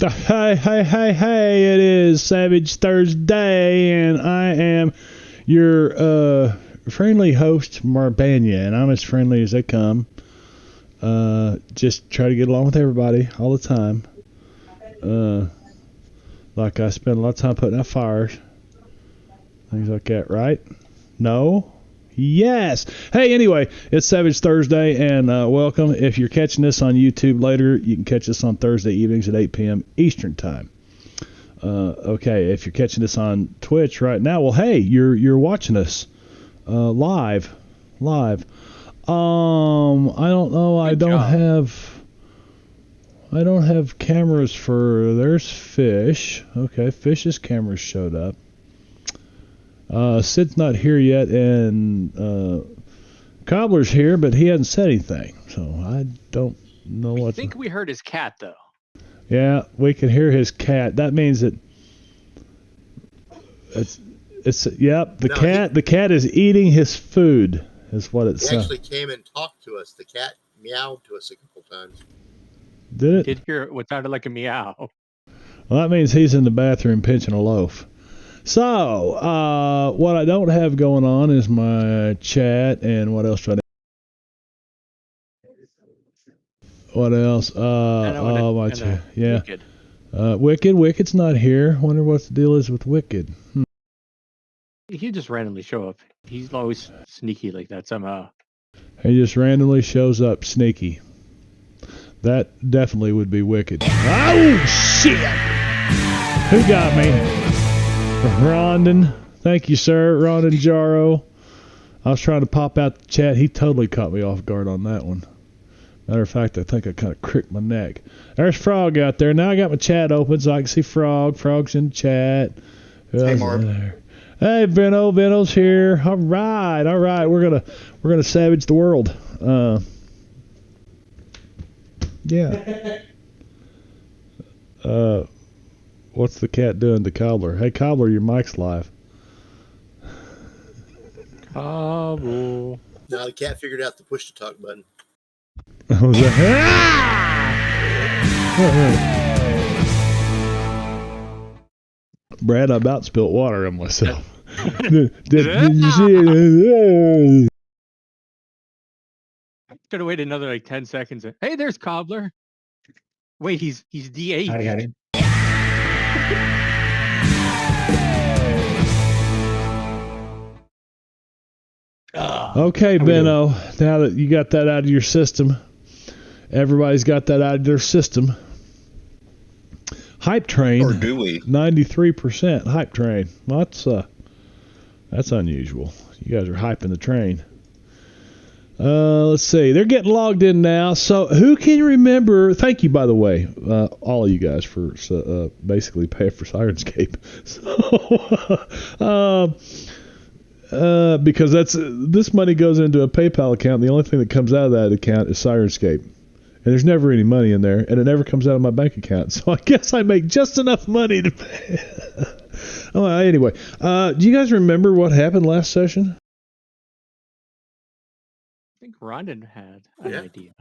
Hey, it is Savage Thursday, and I am your friendly host, Marbania, and I'm as friendly as they come. Just try to get along with everybody all the time. Like I spend a lot of time putting out fires, things like that, right? No? Yes. Hey, anyway, it's Savage Thursday, and welcome. If you're catching this on YouTube later, you can catch us on Thursday evenings at 8 p.m. Eastern Time. Okay, if you're catching this on Twitch right now, well, hey, you're watching us live. I don't know. I don't have cameras for. There's Fish. Okay, Fish's cameras showed up. Sid's not here yet, and Cobbler's here, but he hasn't said anything, so I don't know what. I think we heard his cat, though. Yeah, we can hear his cat. That means that it's yep. The cat is eating his food. Is what it says. He actually came and talked to us. The cat meowed to us a couple times. Did it? Did hear what sounded like a meow. Well, that means he's in the bathroom pinching a loaf. So, what I don't have going on is my chat, and what else do I need? What else? My chat. Yeah. Wicked. Wicked's not here. Wonder what the deal is with Wicked. He just randomly show up. He's always sneaky like that somehow. He just randomly shows up sneaky. That definitely would be Wicked. Oh, shit! Who got me? Rondon. Thank you, sir. Rondon Jaro. I was trying to pop out the chat. He totally caught me off guard on that one. Matter of fact, I think I kind of cricked my neck. There's Frog out there. Now I got my chat open so I can see Frog. Frog's in the chat. Hey, Mark. Hey, Benno. Benno's here. All right. We're gonna savage the world. Yeah. What's the cat doing to Cobbler? Hey, Cobbler, your mic's live. Cobble. No, the cat figured out the push to talk button. Brad, I about spilled water on myself. Did you see it? Should have waited another like 10 seconds. Hey, there's Cobbler. Wait, he's DH. I got him. Okay, Benno. Now that you got that out of your system, everybody's got that out of their system. Hype train. Or do we? 93% hype train. Well, that's unusual. You guys are hyping the train. Let's see. They're getting logged in now. So who can remember? Thank you, by the way, all of you guys for basically paying for Sirenscape. So, because this money goes into a PayPal account. And the only thing that comes out of that account is Sirenscape. And there's never any money in there, and it never comes out of my bank account. So I guess I make just enough money to pay. Anyway, do you guys remember what happened last session? I think Rondon had an idea.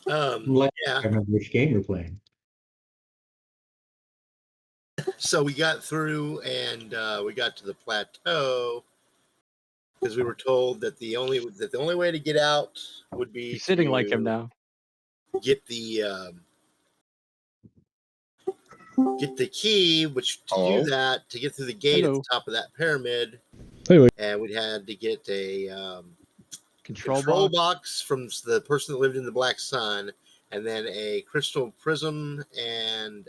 Yeah. I remember which game you're playing. So we got through, and we got to the plateau because we were told that the only way to get out would be He's sitting like him now. Get the key, which to do that, to get through the gate at the top of that pyramid. Anyway. And we had to get a control box from the person that lived in the Black Sun, and then a crystal prism and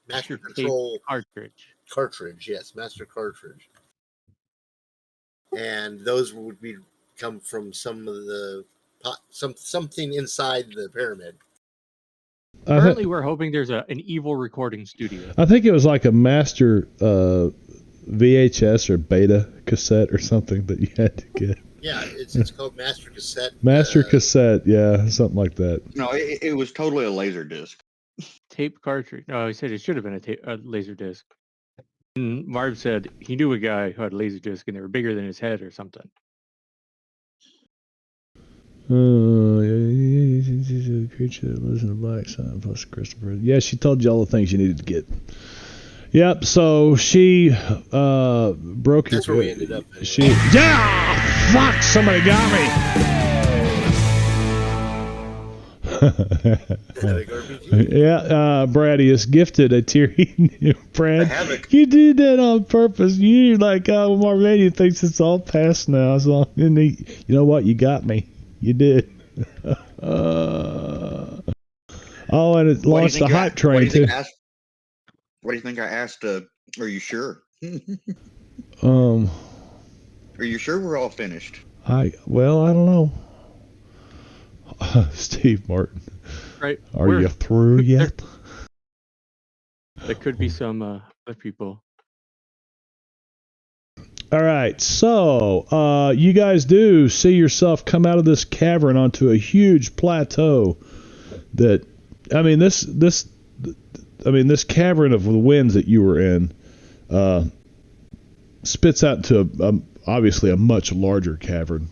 master control cartridge. Yes, master cartridge. And those would come from some of the something inside the pyramid. Currently, we're hoping there's an evil recording studio. I think it was like a master VHS or beta cassette or something that you had to get. Yeah, it's called master cassette. Master cassette, yeah, something like that. No, it was totally a laser disc. Tape cartridge. No, he said it should have been a laser disc. And Marv said he knew a guy who had a laser disc and they were bigger than his head or something. Creature that lives in the black sun plus Christopher. Yeah, she told you all the things you needed to get. Yep. So she broke That's your. where we ended up. Anyway. She. Yeah. Fuck! Somebody got me. Yeah, Brady is gifted a teary. Brad, you did that on purpose. You like, Marvania thinks it's all past now. So, you know what? You got me. You did. Oh, and it launched the hype train too. What do you think I asked? Are you sure? Are you sure we're all finished? I don't know. Steve Martin. Right. Are you through yet? There could be some other people. All right, so you guys do see yourself come out of this cavern onto a huge plateau. This cavern of the winds that you were in spits out into obviously a much larger cavern.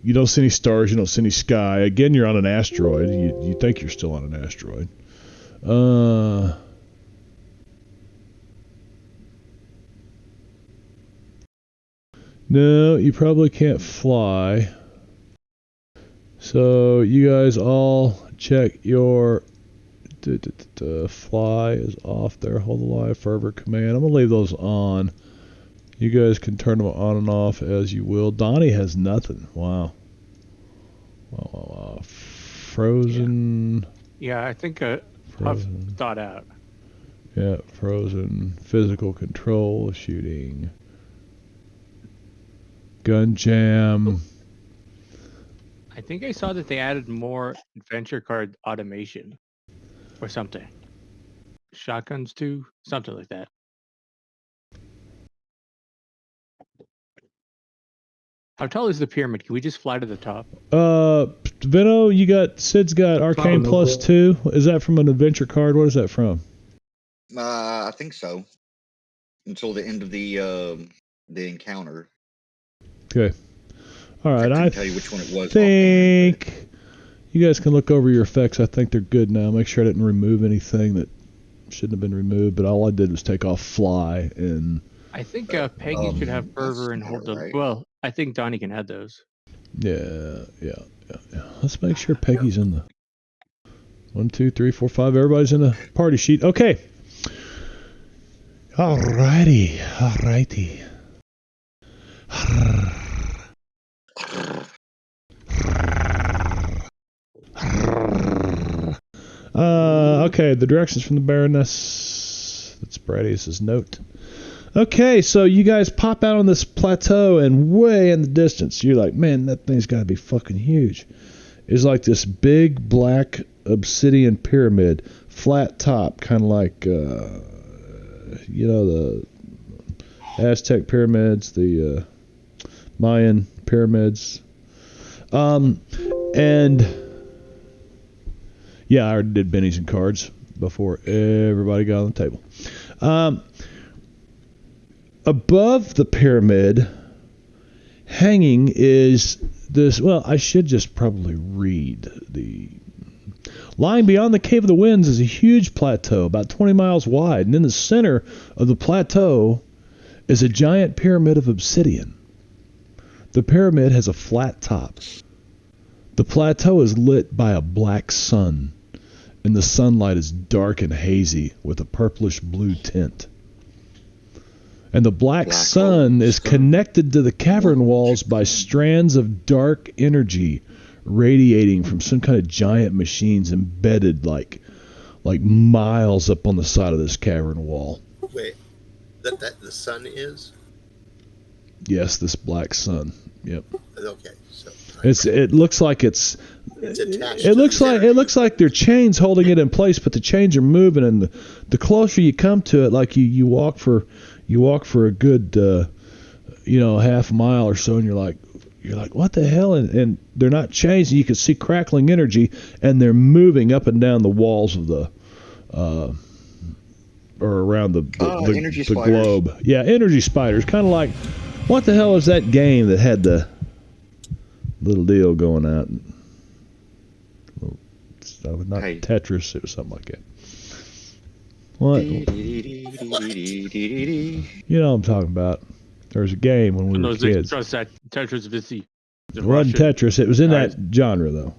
You don't see any stars. You don't see any sky. Again, you're on an asteroid. You think you're still on an asteroid. No, you probably can't fly. So you guys all check your fly is off there. Hold the live fervor command. I'm gonna leave those on. You guys can turn them on and off as you will. Donnie has nothing. Wow. Frozen. Yeah, I think I've thought out. Yeah, frozen. Physical control, shooting. Gun jam. I think I saw that they added more adventure card automation or something. Shotguns too, something like that. How tall is the pyramid? Can we just fly to the top? Vino, Sid's got Arcane plus 2. Is that from an adventure card? What is that from? I think so. Until the end of the encounter. Okay. All right. I tell you which one it was. Think you guys can look over your effects. I think they're good now. Make sure I didn't remove anything that shouldn't have been removed. But all I did was take off fly and. I think Peggy should have fervor and hold the. Right. Well, I think Donnie can add those. Yeah. Let's make sure Peggy's in the 1, 2, 3, 4, 5. Everybody's in the party sheet. Okay. Alrighty. Okay, the directions from the Baroness. That's Bradius' note. Okay, so you guys pop out on this plateau, and way in the distance, you're like, man, that thing's got to be fucking huge. It's like this big black obsidian pyramid, flat top, kind of like, the Aztec pyramids, the Mayan pyramids. And yeah, I already did bennies and cards before everybody got on the table. Above the pyramid, hanging is this. Well, I should just probably read the. Lying beyond the Cave of the Winds is a huge plateau, about 20 miles wide, and in the center of the plateau is a giant pyramid of obsidian. The pyramid has a flat top. The plateau is lit by a black sun, and the sunlight is dark and hazy with a purplish blue tint. And the black sun is connected to the cavern walls by strands of dark energy radiating from some kind of giant machines embedded like miles up on the side of this cavern wall. Wait, that the sun is? Yes, this black sun. Yep. Okay, so it looks like it's attached. It looks like there are chains holding it in place, but the chains are moving, and the closer you come to it, like you walk for a good half mile or so, and you're like what the hell? And they're not chains. You can see crackling energy, and they're moving up and down the walls of the or around the globe. Yeah, energy spiders. Kind of like, what the hell is that game that had the little deal going out. Not Hey. Tetris, it was something like that. What? You know what I'm talking about. There was a game when we were kids. Trust that Tetris Visi. It wasn't Tetris. It was in that genre, though.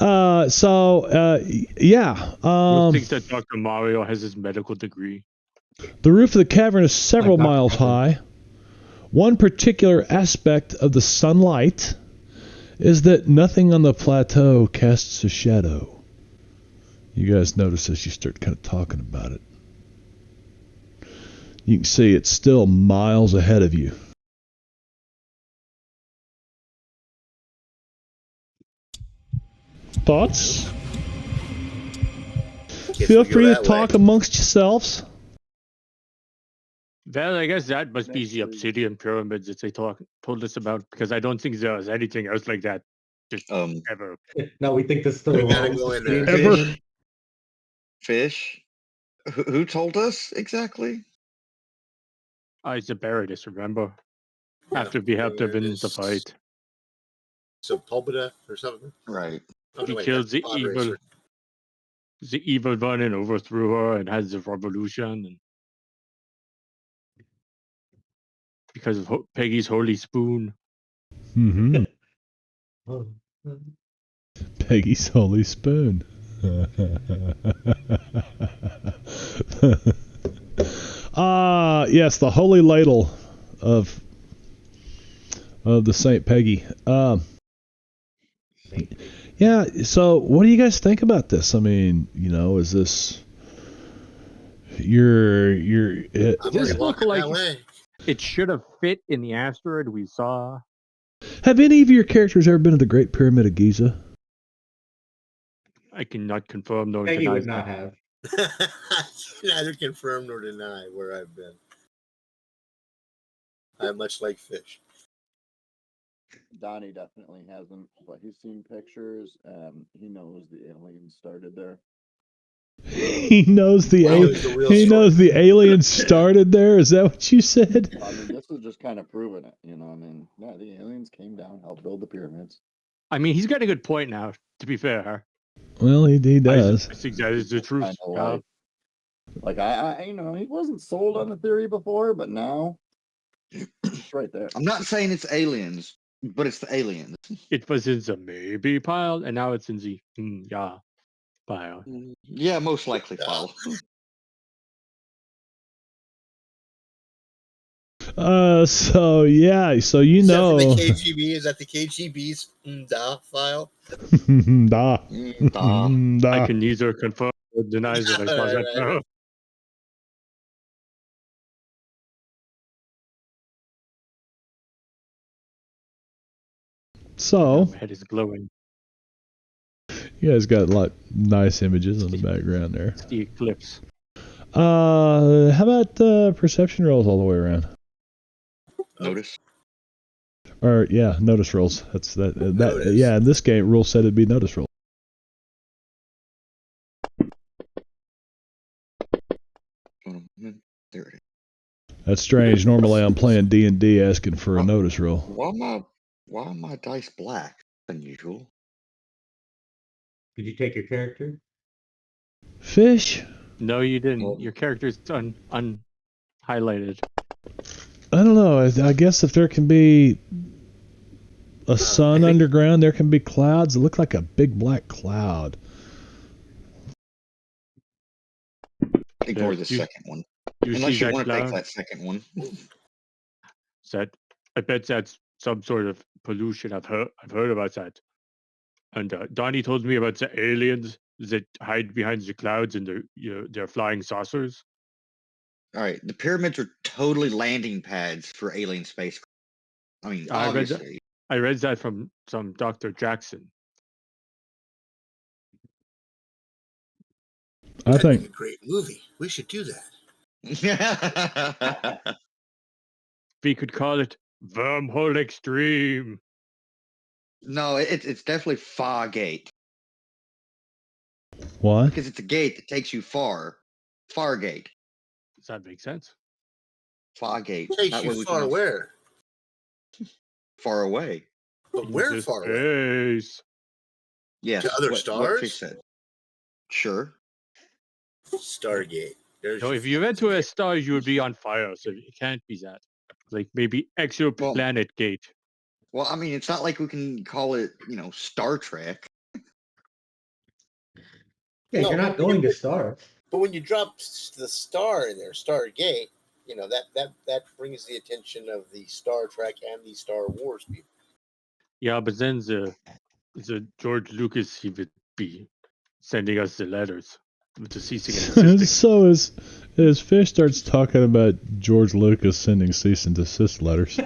Yeah. Who thinks that Dr. Mario has his medical degree? The roof of the cavern is several miles high. One particular aspect of the sunlight is that nothing on the plateau casts a shadow. You guys notice as you start kind of talking about it. You can see it's still miles ahead of you. Thoughts? Feel free to talk amongst yourselves. Well, I guess that must be the obsidian pyramids that they told us about, because I don't think there was anything else like that just ever. No, we think this still We gotta belongs go to in there. Steve. Ever. Fish? Who told us exactly? It's a Baradis, remember? After we helped him in the fight. So Pulbita or something? Right. Oh, He no, wait, killed that's the Pod evil, Racer. one and overthrew her and had the revolution. And because of Peggy's holy spoon. Mm-hmm. Oh. Peggy's holy spoon. Yes, the holy ladle of the Saint Peggy. Yeah. So, what do you guys think about this? I mean, is this your? This looked like that way. it should have fit in the asteroid we saw. Have any of your characters ever been to the Great Pyramid of Giza? I cannot confirm nor Peggy deny would that. not have. Neither confirm nor deny where I've been. I'm much like Fish. Donnie definitely hasn't, but he's seen pictures. He knows the aliens started there. He knows the He knows the aliens started there. Is that what you said? I mean, this is just kind of proving it. I mean, yeah, the aliens came down, helped build the pyramids. I mean, he's got a good point now, to be fair. Well, he does. I think that is the truth. I know, like I he wasn't sold on the theory before, but now it's right there. I'm not saying it's aliens, but it's the aliens. It was in the maybe pile, and now it's in the yeah pile. Yeah, most likely pile. So yeah, so Is that from the KGB? Is that the KGB's file? Da. I can neither confirm or deny that I saw that. Right. So my head is glowing. you guys got a lot nice images on the background there. It's the eclipse. How about perception rolls all the way around? Notice. Or yeah, notice rolls. That's that. Notice. Yeah, in this game, rule said it'd be notice rolls. There it is. That's strange. Normally, I'm playing D&D, asking for a notice roll. Why are my dice black? Unusual. Did you take your character? Fish? No, you didn't. Well- Your character's unhighlighted. I don't know. I guess if there can be a sun underground, there can be clouds. It looked like a big black cloud. Ignore the second one. You Unless see you that want to take cloud? that second one. I bet that's some sort of pollution. I've heard about that. And Donnie told me about the aliens that hide behind the clouds and they're flying saucers. All right, the pyramids are totally landing pads for alien spacecraft. I mean, obviously. I read that from some Dr. Jackson. That'd be a great movie. We should do that. We could call it Wormhole Extreme. No, it's definitely Fargate. What? Because it's a gate that takes you far. Fargate. Does that make sense? Fargate. Takes you far where? far away. But where Jesus far away? space. Yes. To other what stars? Fish said. Sure. Stargate. There's So your if you went to a fancy star, you would be on fire. So it can't be that. Like maybe exoplanet gate. Well, I mean, it's not like we can call it, Star Trek. Yeah, No, you're not but going to Star. But when you drop the star in there, Stargate, that brings the attention of the Star Trek and the Star Wars people. Yeah, but then the George Lucas, he would be sending us the letters with the ceasing and desisting. So as Fish starts talking about George Lucas sending cease and desist letters,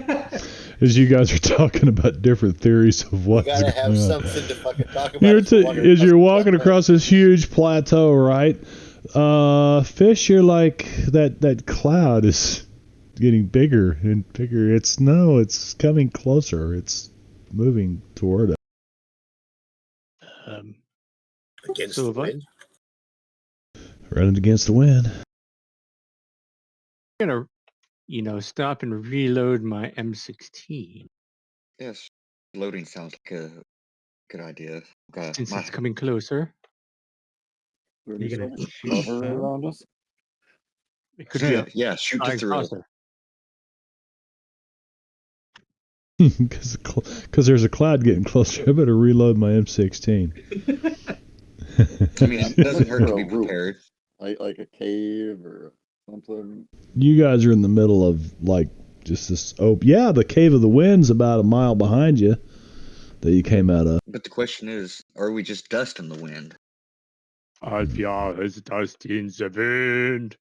as you guys are talking about different theories of You what's gotta have going on. something to fucking talk about. As you're walking across this huge plateau, right? Fish, you're like that cloud is getting bigger and bigger. It's coming closer. It's moving toward us. Against So the wind. Running against the wind. I'm gonna, stop and reload my M16 Yes. Loading sounds like a good idea. Okay. since it's coming closer. Really You're so gonna much shoot cover down? around us. It could be a yeah, shoot flying through it. saucer. Because there's a cloud getting closer. I better reload my M16. I mean, it doesn't hurt to For be a roof. prepared. Like a cave or something. You guys are in the middle of just this. Oh, yeah, the Cave of the Wind's about a mile behind you that you came out of. But the question is, are we just dust in the wind? Alpia is dust in the wind.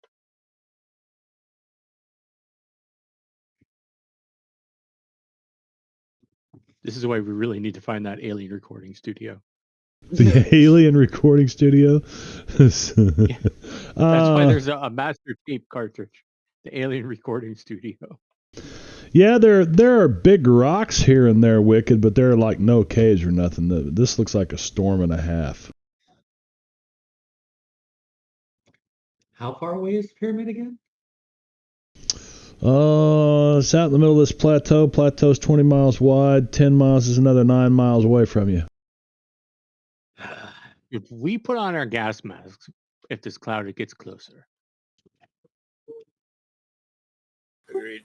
This is why we really need to find that alien recording studio. The alien recording studio. That's why there's a master tape cartridge. The alien recording studio. Yeah, there are big rocks here and there, Wicked, but there are like no caves or nothing. This looks like a storm and a half. How far away is the pyramid again? It's out in the middle of this plateau. Plateau's 20 miles wide. 10 miles is another 9 miles away from you. If we put on our gas masks, if this cloud gets closer. Agreed.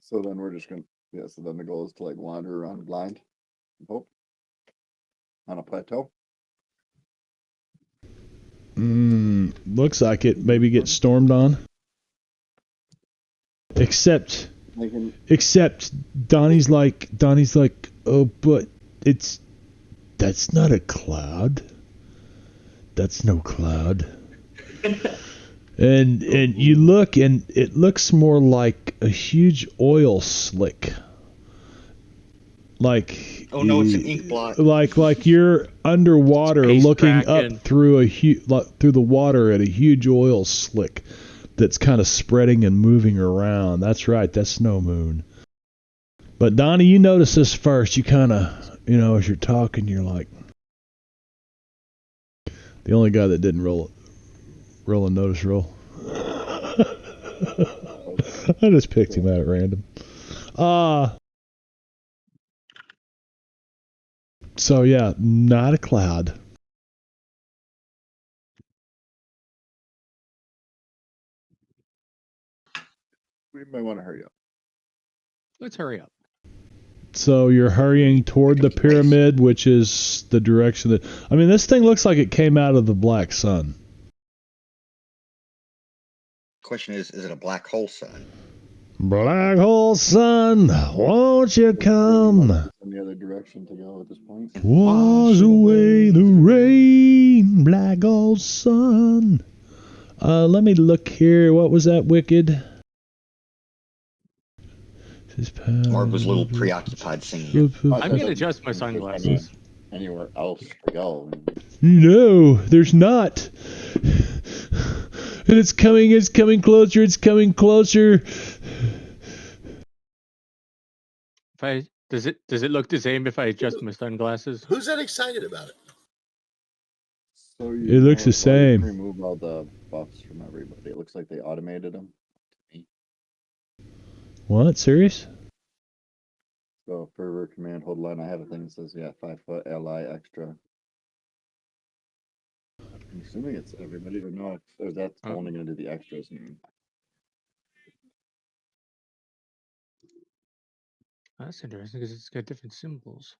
So then we're just gonna so then the goal is to wander around blind. Hope. On a plateau. Looks like it maybe gets stormed on. Except Donnie's like, oh, but that's not a cloud. That's no cloud. and you look and it looks more like a huge oil slick. Like, oh no, it's an ink blot. Like you're underwater looking up through through the water at a huge oil slick that's kind of spreading and moving around. That's right, that's Snow Moon. But Donnie, you notice this first. You kind of, as you're talking, you're like, the only guy that didn't roll a notice roll. I just picked him out at random. So yeah, not a cloud. We might want to hurry up. Let's hurry up. So you're hurrying toward the pyramid, which is the direction that... I mean, this thing looks like it came out of the black sun. Question is it a black hole sun? Black hole sun, won't you come? In the other direction to go at this point. Wash away the rain, black hole sun. Let me look here. What was that, Wicked? Mark was a little preoccupied singing. I'm going to adjust my sunglasses. Anywhere else to go. No, there's not. And it's coming closer, it's coming closer. Does it look the same if I adjust my sunglasses? Who's that excited about it? So It looks the same. Remove all the buffs from everybody. It looks like they automated them. What? Serious? So fervor command, hold line. I have a thing that says 5-foot ally extra. I'm assuming it's everybody, or no? Or that's only going to do the extras. That's interesting because it's got different symbols.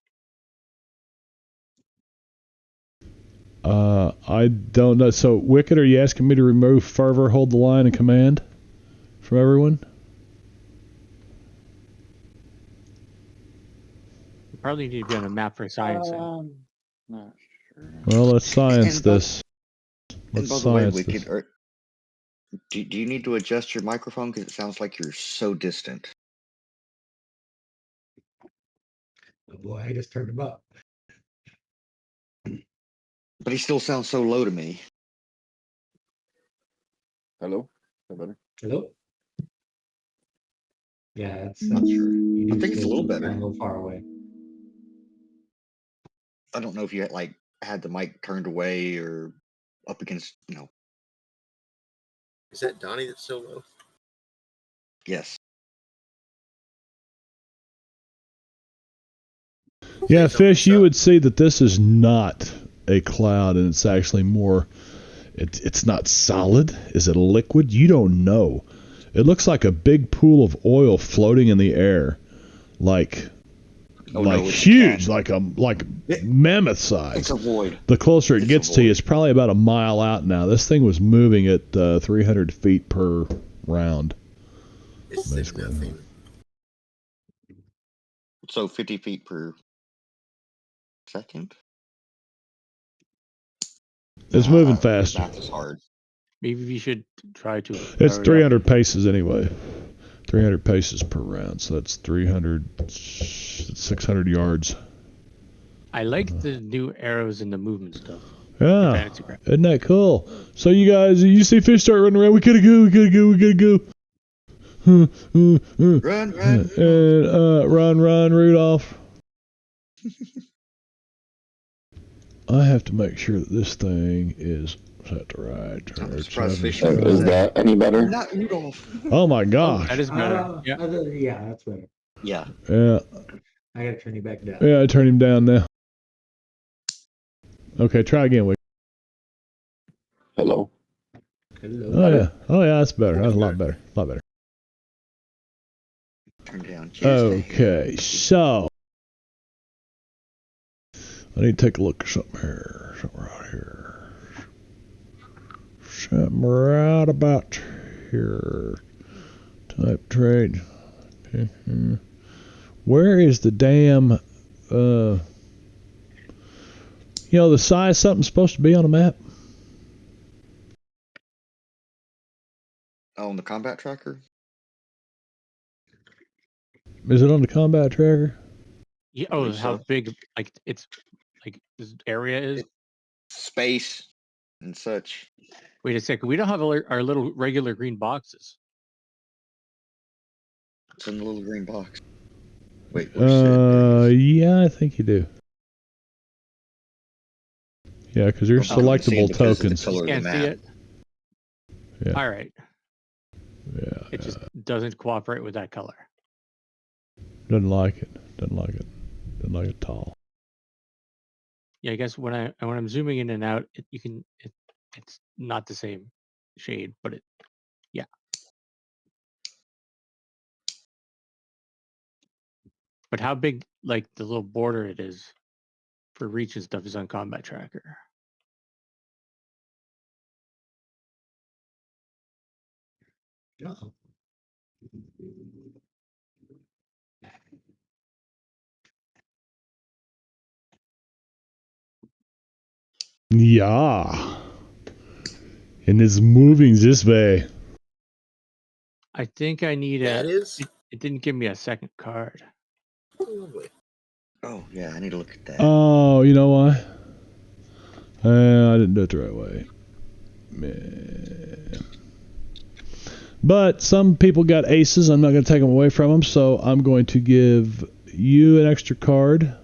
I don't know. So, Wicked, are you asking me to remove fervor, hold the line, and command from everyone? You probably need to be on a map for science. Not sure. Well, let's science And by- this. And Let's by the way, science Wicked, this. do you need to adjust your microphone because it sounds like you're so distant? Oh boy, I just turned him up. But he still sounds so low to me. Hello? Is that better? Hello? Yeah, it's Not sure. you I do think it's a little still better. sound a little far away. I don't know if you had the mic turned away or up against, Is that Donnie that's so low? Yes. Yeah, Say something, Fish, you son. would see that this is not a cloud, and it's actually more. It's not solid. Is it a liquid? You don't know. It looks like a big pool of oil floating in the air, like Oh, no, it's a huge, cat. like mammoth size. It's a void. The closer it It's a gets to you, void. it's probably about a mile out now. This thing was moving at 300 feet per round. It's Basically. nothing. So 50 feet per second? It's moving Your faster. math is hard. Maybe we should try to. It's hurry up. 300 paces anyway. 300 paces per round, so that's 600 yards. I like the new arrows and the movement stuff. Yeah, Fancy crap. isn't that cool? So you guys, you see Fish start running around. We gotta go. We gotta go. We gotta go. Run. And run, Rudolph. I have to make sure that this thing is set to right. I'm Right, surprised Fish seven, knows Is that any better? Not Rudolph. Oh my gosh. That is better. Yeah. Yeah, that's better. Yeah. Yeah, I gotta turn you back down. yeah. I turned him down now. Okay, try again. Wait. Hello? Hello. Oh yeah. That's better. That's a lot better. A lot better. Turn down just a hair. Okay, so I need to take a look at something here. Something right here. Something right about here. Type trade. Where is the damn the size something's supposed to be on a map? Oh, on the combat tracker? Is it on the combat tracker? Yeah. I Oh, believe how so. big? Like it's like this area is. Space and such. Wait a second. We don't have our little regular green boxes. It's in the little green box. Wait, where's Sid? There it is. Yeah, I think you do. Yeah, because they're I'm not gonna see selectable it because of the tokens. color of the Can't see map. it. Yeah. All right. Yeah, It just doesn't cooperate with that color. doesn't like it. Doesn't like it. Doesn't like it at all. Yeah, I guess when I'm zooming in and out, it's not the same shade, but yeah. But how big, like the little border it is for reach and stuff, is on combat tracker. Uh-oh. Yeah. And it's moving this way. I think I need That a. is It didn't give me a second card. lovely. Oh, yeah, I need to look at that. Oh, you know why? I didn't do it the right way. Man. But some people got aces. I'm not going to take them away from them, so I'm going to give you an extra card.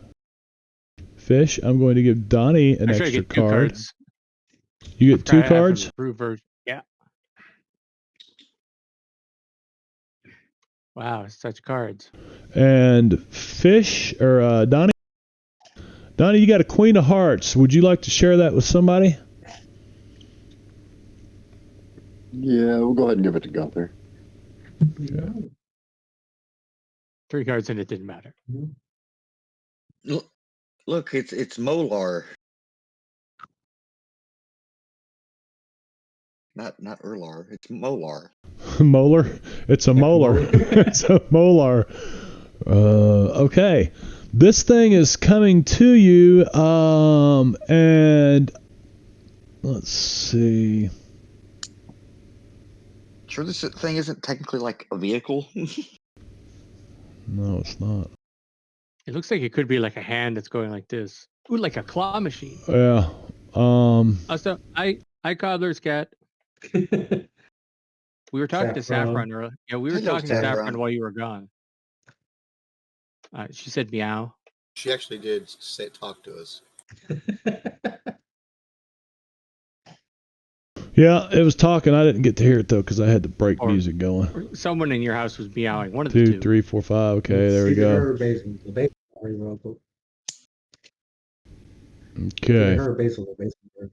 Fish, I'm going to give Donnie an Actually, I extra get two card. cards. You get I two have an cards? approved version. Yeah. Wow, such cards. And Fish or Donnie. Donnie, you got a Queen of Hearts. Would you like to share that with somebody? Yeah, we'll go ahead and give it to Gunther. No. 3 cards and it didn't matter. Look, it's Molar. Not Erlar. It's Molar. Molar. It's a molar. It's a molar. Okay. This thing is coming to you. And let's see. Sure, this thing isn't technically like a vehicle. No, it's not. It looks like it could be like a hand that's going like this. Ooh, like a claw machine. Yeah. Also, hi, Cobbler's cat. We were talking to Saffron earlier. Yeah, we were Hello, talking to Saffron. Saffron while you were gone. She said meow. She actually did talk to us. Yeah, it was talking. I didn't get to hear it though because I had the break Or- music going. Or someone in your house was meowing. One of the 2, two. 3, 4, 5. Okay, there we go. Her basement. The basement very local. Okay. Her basement. The basement very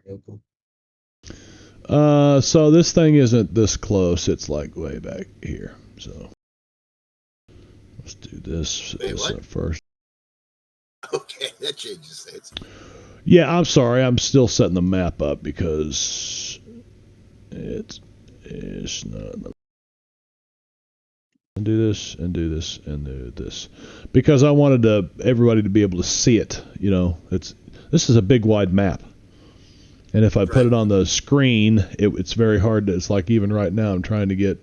local. So this thing isn't this close. It's like way back here. So let's do this, Wait, what? up first. Okay, that changes things. Yeah, I'm sorry. I'm still setting the map up because it's not. And do this and do this and do this because I wanted everybody to be able to see it. You know, this is a big wide map. And if I put it on the screen, it's very hard to, it's like even right now I'm trying to get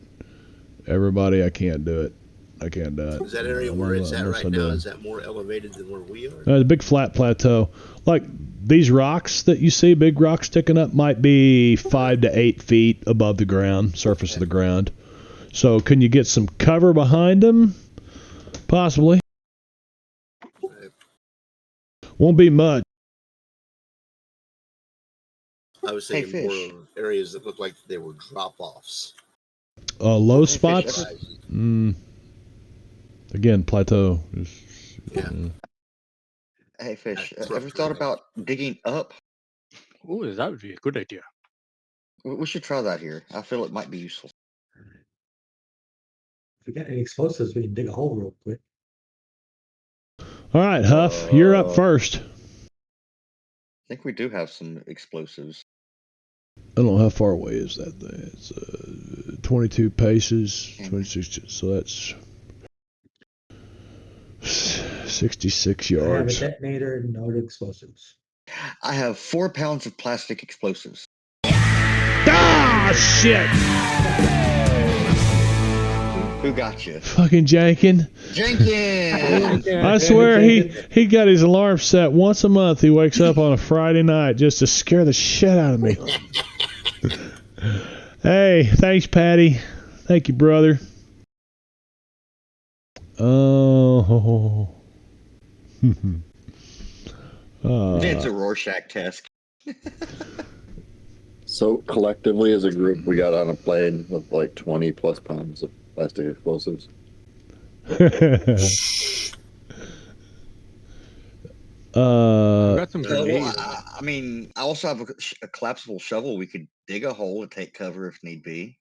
everybody, I can't do it. I can't do it. Is that area where it's at right now? Is that more elevated than where we are? There's a big flat plateau. Like these rocks that you see, big rocks sticking up, might be 5 to 8 feet above the ground, surface of the ground. So can you get some cover behind them? Possibly. Right. Won't be much. I was Hey, thinking Fish. more areas that looked like they were drop-offs. Low Hey, Fish, spots. Again, plateau. Yeah. Hey, Fish, That's ever thought about digging up? Ooh, that would be a good idea. We should try that here. I feel it might be useful. If we got any explosives, we can dig a hole real quick. All right, Huff, you're up first. I think we do have some explosives. I don't know how far away is that thing. It's 22 paces, 26, so that's 66 I have a yards. detonator and no explosives. I have 4 pounds of plastic explosives. Ah, shit! Who got you? Fucking Jankin. Jenkins! I swear he got his alarm set once a month. He wakes up on a Friday night just to scare the shit out of me. Hey, thanks, Patty. Thank you, brother. Oh. It's a Rorschach test. So collectively as a group, we got on a plane with like 20 plus pounds of plastic explosives. I've got some Well, grenades. I mean, I also have a collapsible shovel. We could dig a hole and take cover if need be.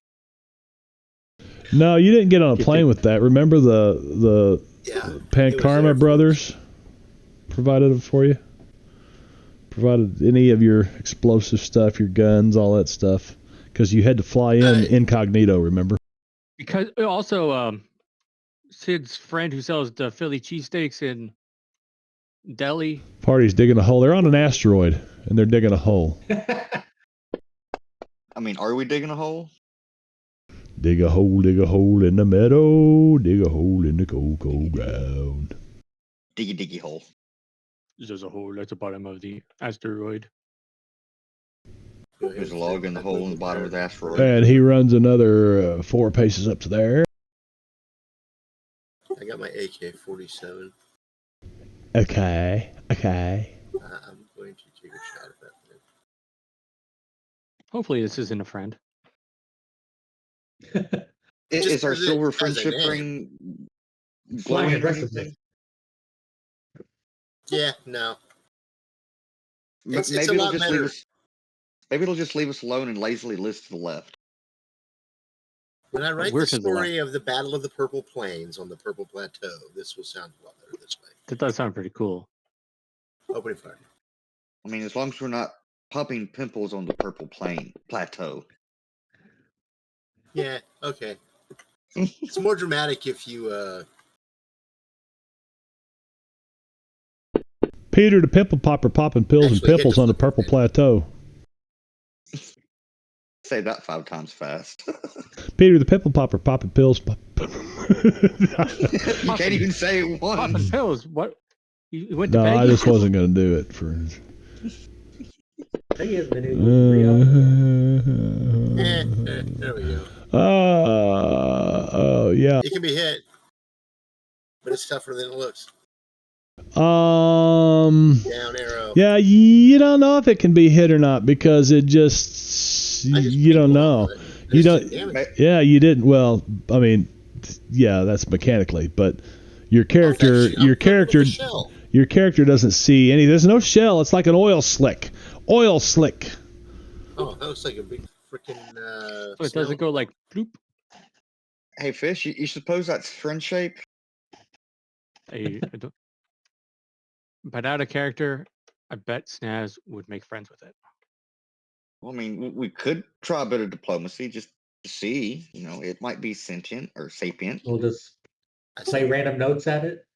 No, you didn't get on a plane with that. Remember the Yeah. Pankarma brothers provided it for you? Provided any of your explosive stuff, your guns, all that stuff. Because you had to fly in incognito, remember? Because also, Sid's friend who sells the Philly cheesesteaks in Delhi. Party's digging a hole. They're on an asteroid, and they're digging a hole. I mean, are we digging a hole? Dig a hole in the meadow. Dig a hole in the cocoa ground. Diggy hole. There's a hole at the bottom of the asteroid. There's a log in the hole in the bottom of the asteroid. And he runs another 4 paces up to there. I got my AK-47. Okay. I'm going to take a shot at that thing. Hopefully this isn't a friend. Just Is our as it silver has a friendship name. ring Flying glowing or aggressiveness. anything? Yeah, no. It's a Maybe it'll lot just leave better. us. Maybe it'll just leave us alone and lazily list to the left. When I write We're the to the left. story of the Battle of the Purple Plains on the Purple Plateau, this will sound a lot better this way. That does sound pretty cool. Opening fire. I mean, as long as we're not popping pimples on the purple plateau. Yeah, okay. It's more dramatic if you Peter the Pimple Popper popping pills and Actually hit pimples the on the flip purple button. plateau. Say that 5 times fast. Peter the Pimple Popper popping pills. You can't even say it Popping once. pills. What? You went to No, bed? I just wasn't going to do it for. I think it's been in there we go. Oh yeah. It can be hit, but it's tougher than it looks. Down arrow. Yeah, you don't know if it can be hit or not because it just I just you don't people know. off of it. You It's don't. just damage. Yeah, you didn't. Well, I mean, yeah, that's mechanically, but your character, I'm flipping with the shell. your character doesn't see any. There's no shell. It's like an oil slick. Oil slick. Oh, that looks like a big freaking. So it doesn't go like bloop. Hey, Fish, you suppose that's friend shape? I don't. But out of character, I bet Snaz would make friends with it. Well, I mean, we could try a bit of diplomacy just to see. You know, it might be sentient or sapient. We'll just play random notes at it.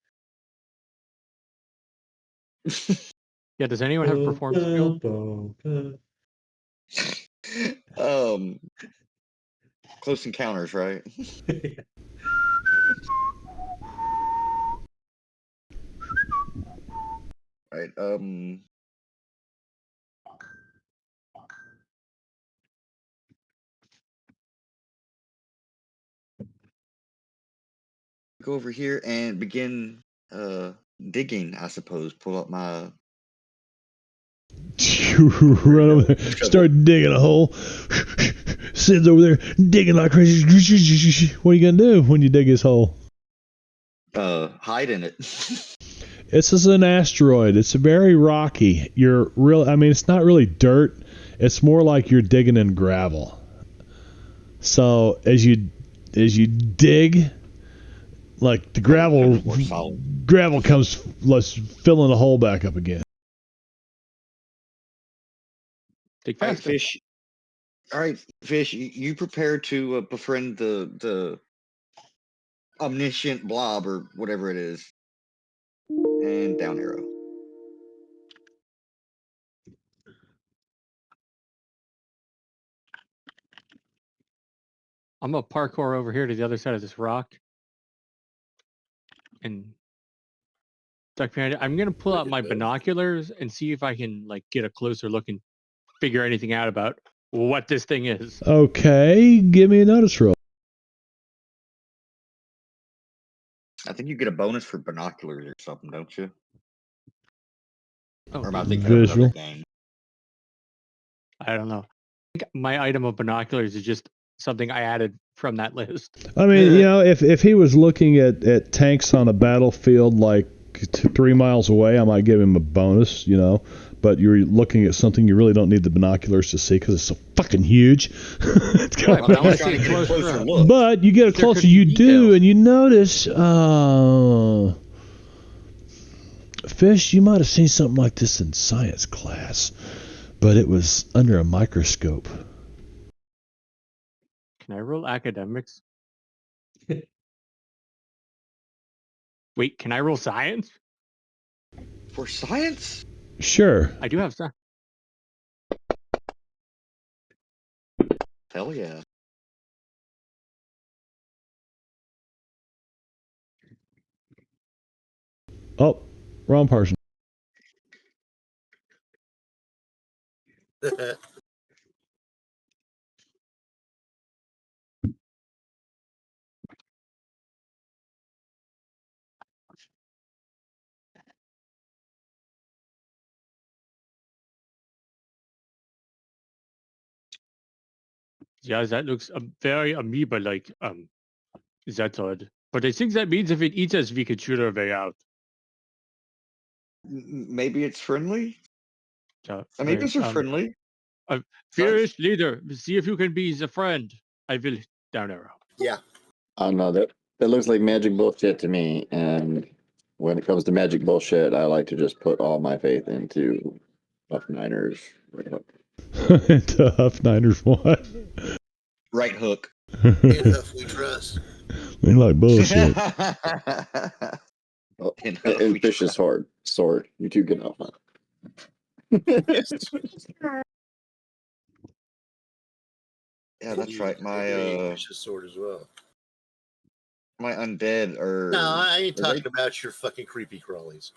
Yeah, does anyone have performance skill? Close encounters, right? Right. Go over here and begin digging, I suppose. Pull up my Run over there, start digging a hole. Sid's over there digging like crazy. What are you gonna do when you dig his hole? hide in it. This is an asteroid. It's very rocky. I mean, it's not really dirt. It's more like you're digging in gravel. So as you dig, like the gravel comes filling the hole back up again. Dig All right, faster. Fish. All right, Fish. You prepare to befriend the omniscient blob or whatever it is, and down arrow. I'm gonna parkour over here to the other side of this rock and duck behind it. I'm gonna pull out my binoculars and see if I can like get a closer look and figure anything out about what this thing is. Okay, give me a notice roll. I think you get a bonus for binoculars or something, don't you? Oh, Or am I thinking of another Visual. game? I don't know. I think my item of binoculars is just something I added from that list. I mean, you know, if he was looking at tanks on a battlefield like 3 miles away, I might give him a bonus, you know. But you're looking at something you really don't need the binoculars to see because it's so fucking huge. It's kind Right, but I of, want to see it closer up. look. but you get a There closer, could be you do, detail. and you notice, Fish, you might have seen something like this in science class, but it was under a microscope. Can I roll academics? Wait, can I roll science? For science? Sure. I do have science. Hell yeah. Oh, wrong person. Yeah, that looks very amoeba-like. That's odd. But I think that means if it eats us, we can shoot our way out. Maybe it's friendly. So, Amoebas are friendly. Fierce leader, see if you can be the friend. I will down arrow. Yeah. I don't know. That looks like magic bullshit to me. And when it comes to magic bullshit, I like to just put all my faith into Buff Niners. To Huff Niners what? Right hook. Enough we trust. They like bullshit. Oh, And and Fish's sword. You two get off on. Yes. Yeah, that's right. My Fish's sword as well. my undead are. No, I ain't are talking they- about your fucking creepy crawlies.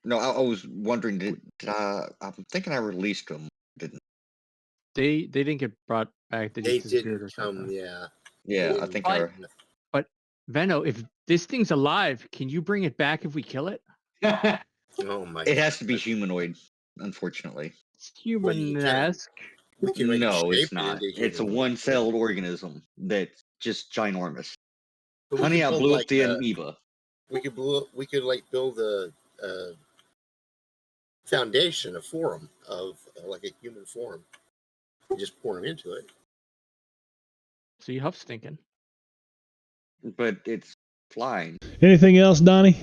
No, I was wondering. Did I'm thinking I released them. Didn't? They didn't get brought back. They They just disappeared or didn't come. something. Yeah. Yeah, I think I. But Venno, if this thing's alive, can you bring it back if we kill it? Oh my. It has to be humanoid, unfortunately. It's human-esque. We can make it No, it's shape not. into It's a human. one-celled organism that's just ginormous. But we Honey, could I build blew up like the a- amoeba. We could like build a foundation, a forum of like a human form. And just pour them into it. See, Huff's thinking. But it's flying. Anything else, Donnie?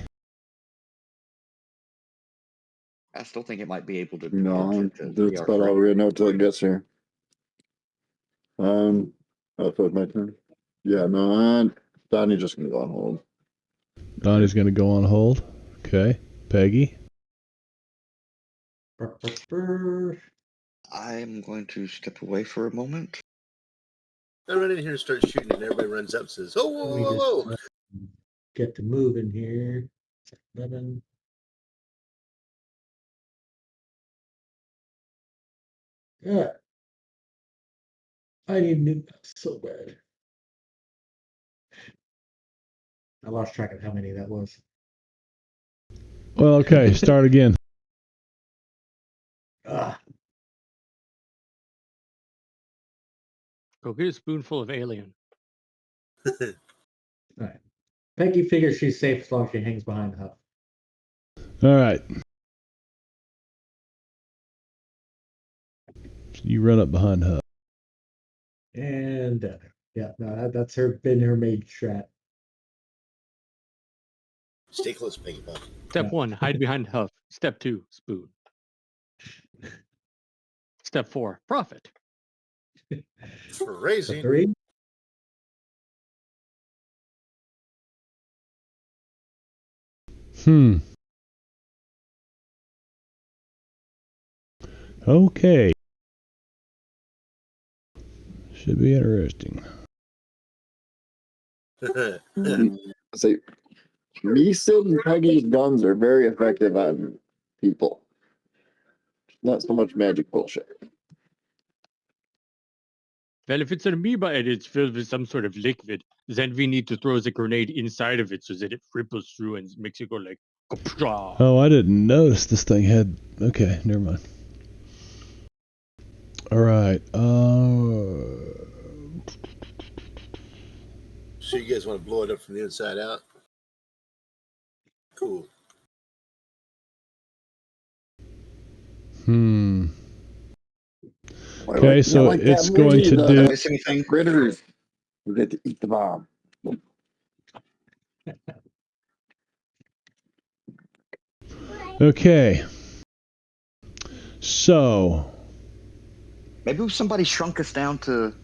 I still think it might be able to. No, to that's be our about all friend. we're gonna know until it gets here. So it's my turn. Yeah, no, Donnie's just gonna go on hold. Donnie's going to go on hold. Okay. Peggy? I'm going to step away for a moment. I run in here and start shooting, and everybody runs up and says, "Oh, whoa, Let me whoa, whoa, whoa!" just get to moving here. 11. Yeah. I need new so bad. I lost track of how many that was. Well, okay. Start again. Ah, Go get a spoonful of alien. Peggy figures she's safe as long as she hangs behind the Huff. All right. You run up behind Huff. And yeah, no, that's been her main strat. Stay close, Peggy Buck. Step Yeah. 1, hide behind Huff. Step 2, spoon. Step 4, profit. For The raising. 3. Okay. Should be interesting. Say, me, Sid, and Peggy's guns are very effective on people. Not so much magic bullshit. Well, if it's an amoeba and it's filled with some sort of liquid, then we need to throw the grenade inside of it so that it ripples through and makes it go like, "Kapshaw." Oh, I didn't notice this thing had... Okay, never mind. All right. So you guys want to blow it up from the inside out? Cool. Okay, so it's going to do... Miss anything? Critters. We get to eat the bomb. Okay. So... Maybe if somebody shrunk us down to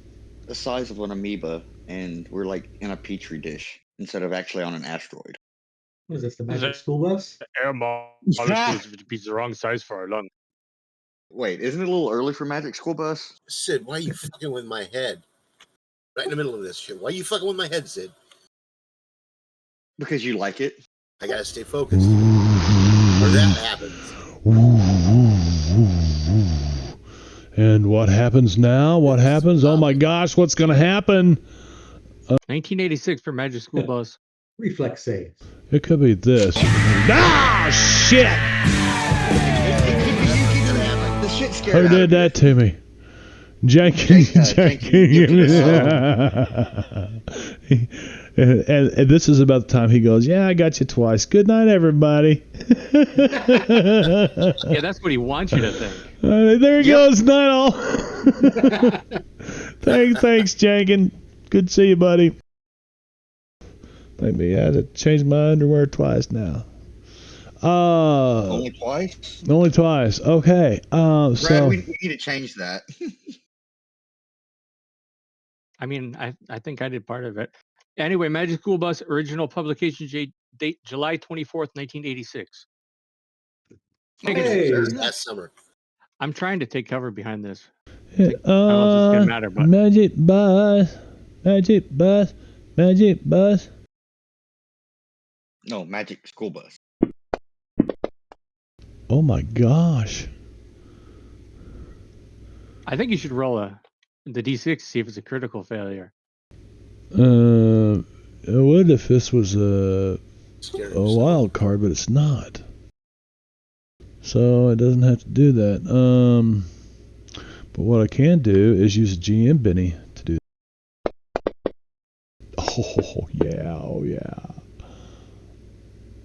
the size of an amoeba and we're like in a petri dish instead of actually on an asteroid. What is this, the Is magic it- school bus? The air molecules would be the wrong size for our lung. Wait, isn't it a little early for Magic School Bus? Sid, why are you fucking with my head? Right in the middle of this shit. Why are you fucking with my head, Sid? Because you like it. I gotta stay focused. Or that happens. And what happens now? What happens? Oh my gosh, what's going to happen? 1986 for Magic School Bus. Reflex saves. It could be this. Ah, shit! The shit scared Who out did of you. that to me? Jenkins. Jenkins, give it And this is about the time he goes, yeah, I got you twice. Good night, everybody. Yeah, that's what he wants you to think. There he goes, night all. Thanks, Jankin. Good to see you, buddy. Maybe I had to change my underwear twice now. Only twice? Only twice. Okay. Brad, So we need to change that. I mean, I think I did part of it. Anyway, Magic School Bus original publication date July 24th, 1986. Hey. Last summer. I'm trying to take cover behind this. I don't know if this is gonna matter, but Magic Bus. No, Magic School Bus. Oh my gosh. I think you should roll the D6 to see if it's a critical failure. What if this was a Scared a himself. wild card, but it's not? So it doesn't have to do that. But what I can do is use a GM Benny to do that. Oh yeah.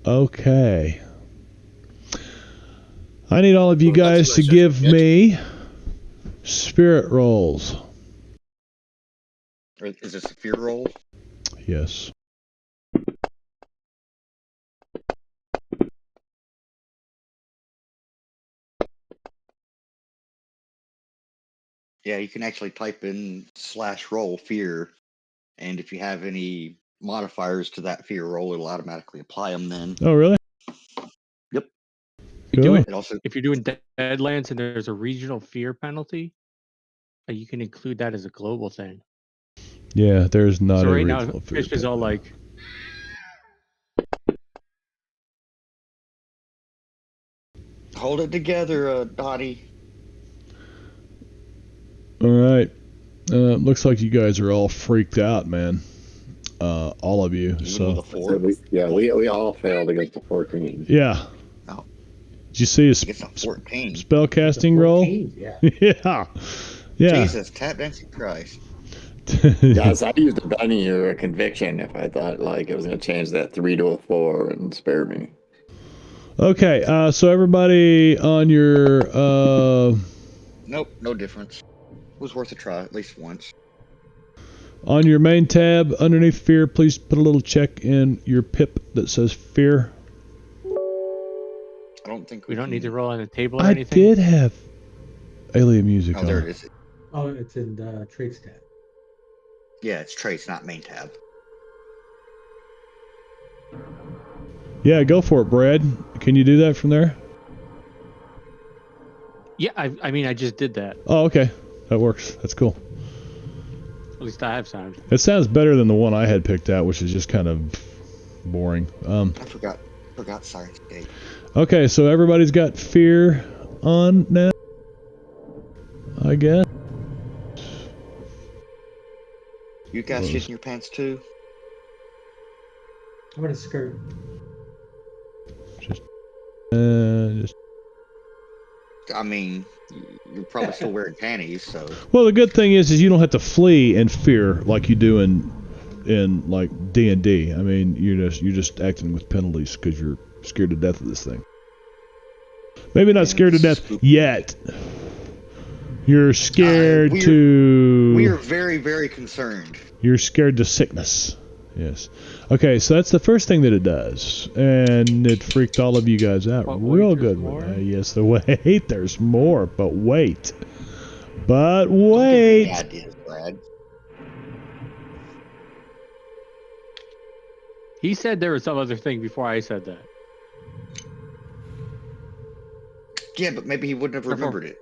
Okay. I need all of you guys to give me spirit rolls. Or is this a fear roll? Yes. Yeah, you can actually type in /roll fear, and if you have any modifiers to that fear roll, it'll automatically apply them then. Oh, really? Yep. Cool. It also If you're doing Deadlands and there's a regional fear penalty, you can include that as a global thing. Yeah, there's not So a right now, regional fear Fish is all penalty. like, hold it together, Dottie. All right. Looks like you guys are all freaked out, man. All of you. Even with So a 4. We all failed against the 14. yeah. Oh. Did you see his It's a 14. spell casting roll? 14, yeah. Yeah. Jesus, tap dancing Christ. Yes, I'd use the Benny or a conviction if I thought like it was going to change that 3 to a 4 and spare me. Okay. So everybody on your Nope, no difference. It was worth a try at least once. on your main tab underneath fear, please put a little check in your pip that says fear. I don't think we don't need to roll on the table or I anything. did have alien music Oh, on. there it is. Oh, it's in the traits tab. Yeah, it's traits, not main tab. Yeah, go for it, Brad. Can you do that from there? Yeah, I mean, I just did that. Oh, okay. That works. That's cool. At least I have sound. It sounds better than the one I had picked out, which is just kind of boring. I forgot Science Gate. Okay, so everybody's got fear on now, I guess. You guys shit in your pants too? I'm gonna skirt. Just I mean, you're probably still wearing panties, so. well, the good thing is you don't have to flee in fear like you do in like D&D. I mean, you're just acting with penalties because you're scared to death of this thing. Maybe not scared to death yet. You're scared We are very, very concerned. You're scared to sickness. Yes. Okay, so that's the first thing that it does, and it freaked all of you guys out But real wait, good. there's more? Yes, there's more, but wait. Don't give me ideas, Brad. He said there was some other thing before I said that. Yeah, but maybe he wouldn't have remembered it.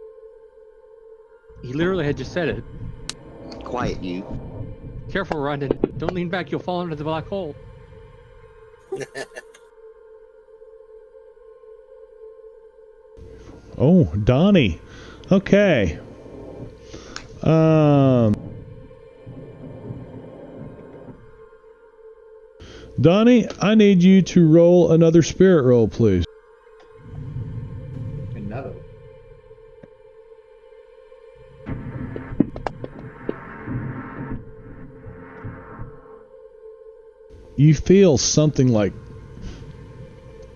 He literally had just said it. Quiet you. Careful, Rondon. Don't lean back. You'll fall into the black hole. Oh, Donnie. Okay. Donnie, I need you to roll another spirit roll, please. Another. you feel something like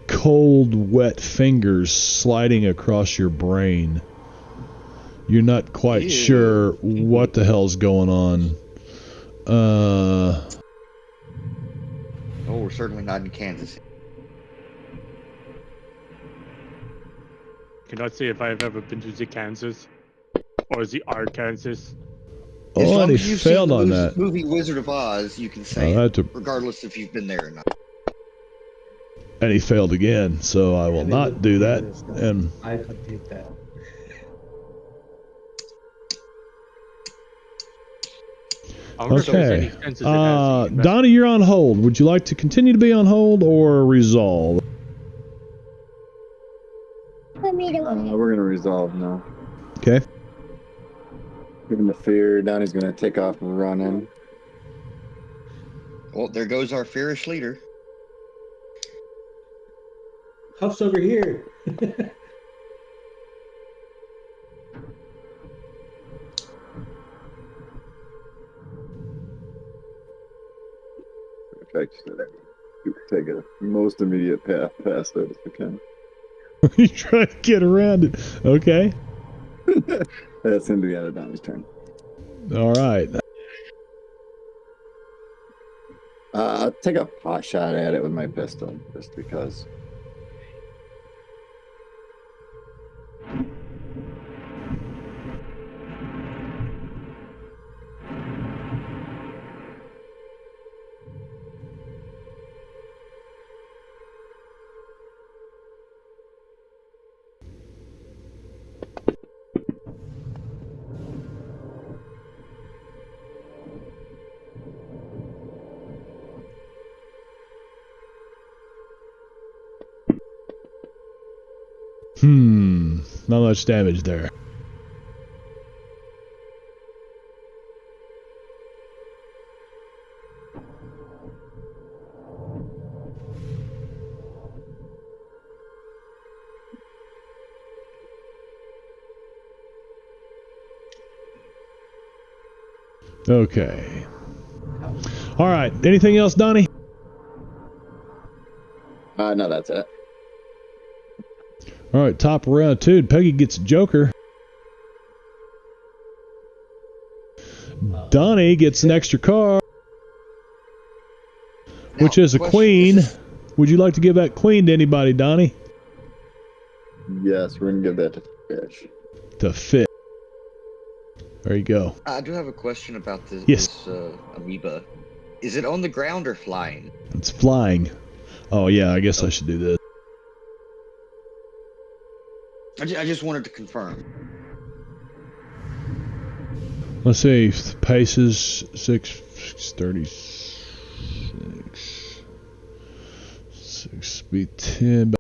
cold, wet fingers sliding across your brain. You're not quite Ew. sure what the hell's going on. Oh, we're certainly not in Kansas. Cannot say if I've ever been to the Kansas or the Arkansas. As Oh, long and he as you've seen failed the on that. movie Wizard of Oz, you can say I it, had to, regardless if you've been there or not. and he failed again, so I will They not look do that. disgusting. And I'd take that. I wonder if there's any okay, senses it has. Donnie, you're on hold. Would you like to continue to be on hold or resolve? We're gonna resolve now. Okay. Given the fear, Donnie's gonna take off running. Well, there goes our fierce leader. Huff's over here. Take a most immediate path past it if we can. You try to get around it. Okay. That's Indiana Donnie's turn. All right. I'll take a pot shot at it with my pistol, just because. Not much damage there. Okay. All right. Anything else, Donnie? No, that's it. All right. Top of round 2. Peggy gets a joker. Donnie gets an extra card, which Now, is a question, queen. is this- Would you like to give that queen to anybody, Donnie? Yes, we're gonna give that to Fish. To fit. There you go. I do have a question about this, Yes. amoeba. Is it on the ground or flying? It's flying. Oh, yeah. I guess I should do this. I just wanted to confirm. Let's see. Paces 636. 6 speed 10.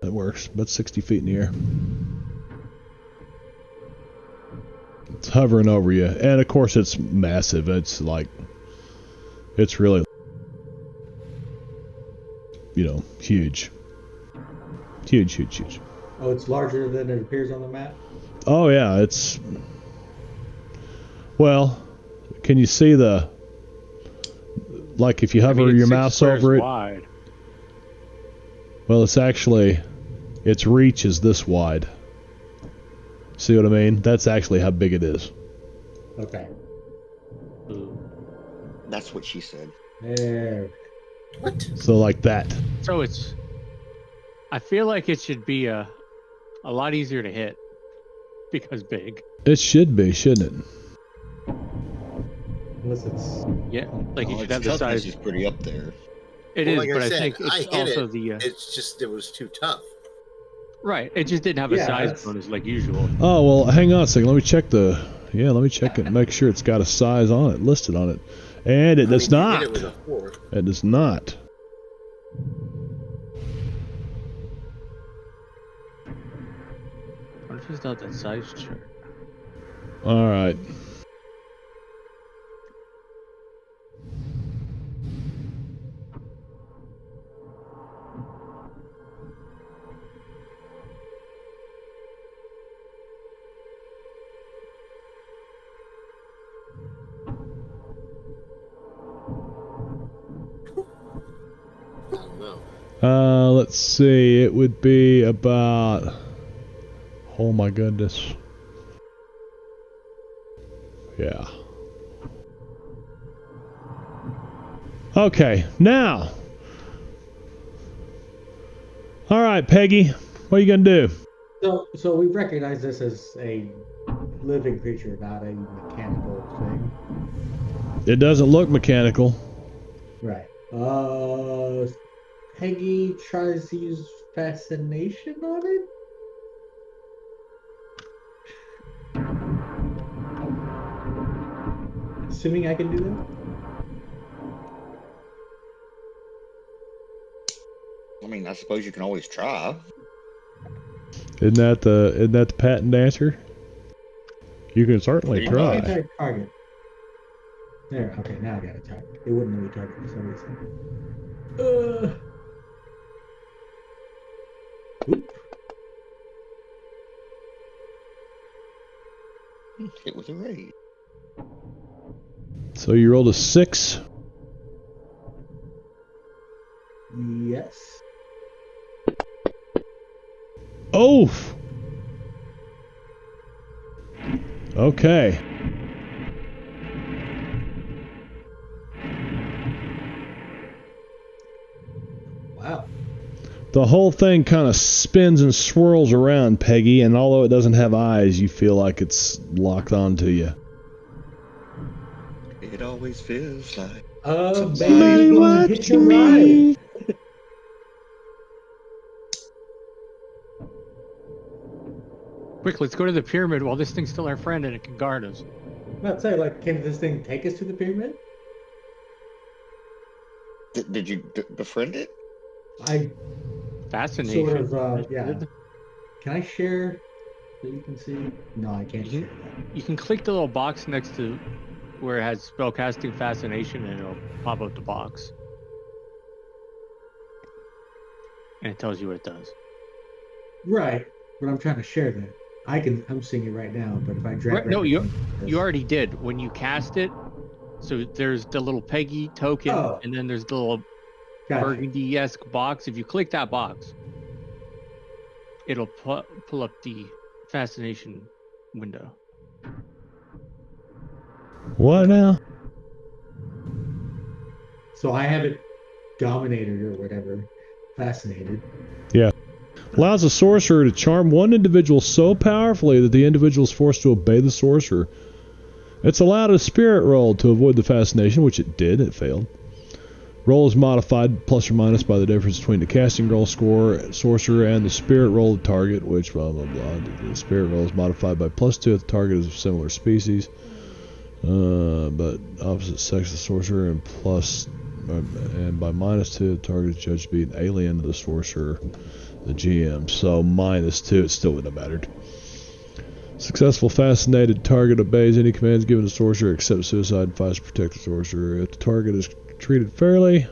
That works. About 60 feet in the air. It's hovering over you. And of course, it's massive. It's like, it's really, huge. Huge. Oh, it's larger than it appears on the map? Oh, yeah. It's, well, can you see like if you hover I mean, it's your 6 mouse squares over it? wide. Well, its reach is this wide. See what I mean? That's actually how big it is. Okay. That's what she said. There. What? So like that. So I feel like it should be a lot easier to hit because big. It should be, shouldn't it? Unless it's... Yeah, like you Oh, should its have the toughness size. is pretty up there. It Well, is, like but I said, think I it's hit also it. the It's just it was too tough. right. It just didn't have a Yeah, size that's- bonus like usual. Oh, well, hang on a second. Let me check it and make sure it's got a size on it, listed on it. And it does You not. hit it with a 4. It does not. What if it's not that size chart? All right. let's see. It would be about... Oh my goodness. Yeah. Okay, now. All right, Peggy. What are you going to do? So we recognize this as a living creature, not a mechanical thing. It doesn't look mechanical. Right. Peggy tries to use fascination on it? Assuming I can do that? I mean, I suppose you can always try. Isn't that the patent answer? You can certainly Pretty try. much. Target. There, okay, now I got a target. It wouldn't let me target for some reason. Oop. Hit with a raid. So you rolled a 6. Yes. Oh! Okay. Wow. The whole thing kind of spins and swirls around, Peggy, and although it doesn't have eyes, you feel like it's locked onto you. It always feels like Maybe Somebody it's gonna hit your watching me. ride. Quick, let's go to the pyramid while this thing's still our friend and it can guard us. Not say like, can this thing take us to the pyramid? Did you befriend it? I Fascination. sort of, yeah. Can I share so you can see? No, I can't share that. You can click the little box next to where it has spellcasting fascination and it'll pop up the box. And it tells you what it does. Right, but I'm trying to share that. I'm seeing it right now, but if I drag Right, no, you already did. When you cast it, so there's the little Peggy token, Oh. and then there's the little Gotcha. burgundy-esque box. If you click that box, it'll pull up the fascination window. What now? So I have it dominated or whatever, fascinated. Yeah. Allows a sorcerer to charm one individual so powerfully that the individual is forced to obey the sorcerer. It's allowed a spirit roll to avoid the fascination, which it did. It failed. Roll is modified plus or minus by the difference between the casting roll score, sorcerer, and the spirit roll of the target, which blah blah blah. The spirit roll is modified by +2 if the target is of similar species, but opposite sex of the sorcerer, and by -2 the target is judged to be an alien to the sorcerer, the GM. So -2, it still wouldn't have mattered. Successful fascinated target obeys any commands given to sorcerer except suicide and fights to protect the sorcerer. If the target is treated fairly.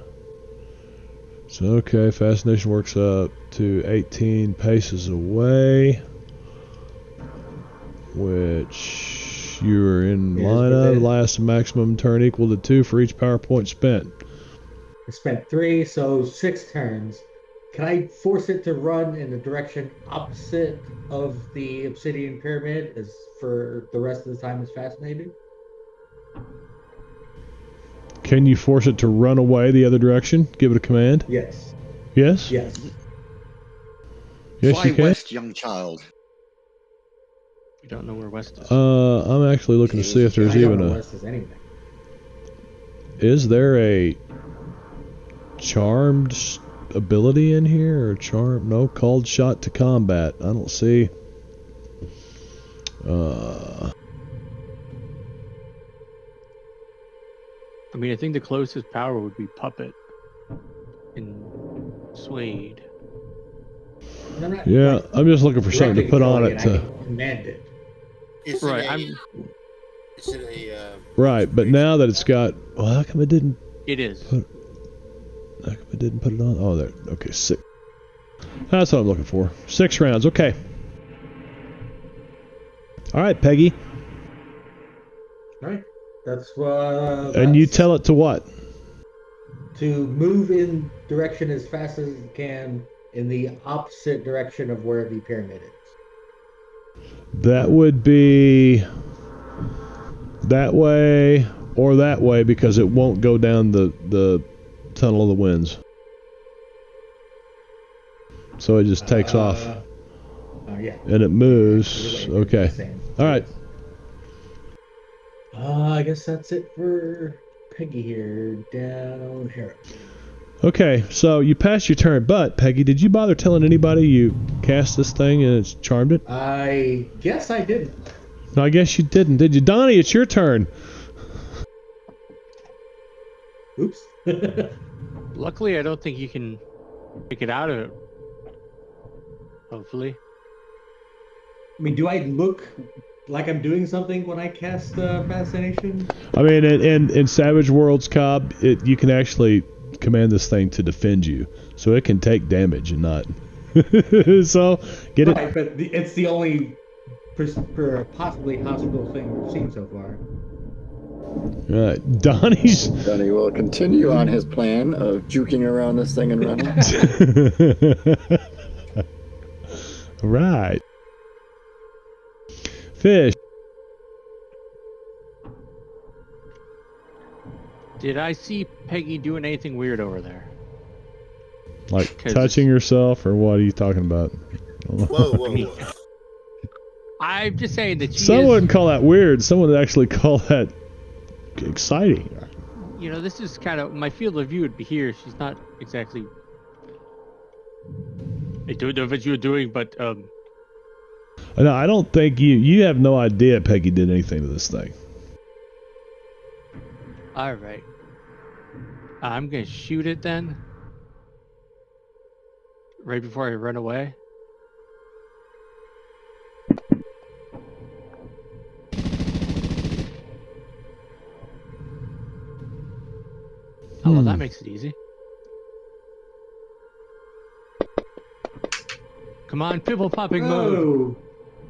So okay, fascination works up to 18 paces away, which you're in line of. Lasts a maximum turn equal to 2 for each power point spent. I spent 3, so 6 turns. Can I force it to run in the direction opposite of the obsidian pyramid as for the rest of the time it's fascinated? Can you force it to run away the other direction? Give it a command? Yes. Yes? Yes. Yes, Fly you can. west, young child. You don't know where west is. I'm actually looking to see if there's I don't even know a... where this is anything. Is there a charmed ability in here? Or charm? No, called shot to combat. I don't see... I mean, I think the closest power would be puppet in Suede. No, not, Yeah, like, I'm just looking for something to put on directly it controlling to... I can command it. It's Right, it's in a Right, but now that it's got... Well, how come it didn't... It is. How come it didn't put it on? Oh, there. Okay, 6. That's what I'm looking for. 6 rounds, okay. Alright, Peggy. Right. That's what. And you tell it to what? To move in direction as fast as it can in the opposite direction of where the pyramid is. That would be that way or that way because it won't go down the tunnel of the winds. So it just takes off. Yeah. And it moves. Either way, Okay. the same. All right. I guess that's it for Peggy here. Down here. Okay, so you passed your turn, but Peggy, did you bother telling anybody you cast this thing and it's charmed it? I guess I didn't. No, I guess you didn't, did you? Donnie, it's your turn. Oops. Luckily, I don't think you can pick it out of it. Hopefully. I mean, do I look like I'm doing something when I cast Fascination? I mean, in Savage Worlds, Cobb, you can actually command this thing to defend you, so it can take damage and not. So get it. Right, but it's the only possibly hospital thing we've seen so far. All right, Donnie's. Donnie will continue on his plan of juking around this thing and running. Right. Fish. Did I see Peggy doing anything weird over there? Like 'Cause touching herself, or what are you talking about? Whoa. I'm just saying that she Some is, wouldn't call that weird. Someone would actually call that exciting. you know, this is kind of my field of view would be here. She's not exactly. I don't know what you're doing, but No, I don't think you have no idea Peggy did anything to this thing. all right. I'm gonna shoot it then. Right before I run away. Oh, well, that makes it easy. Come on, pimple popping mode.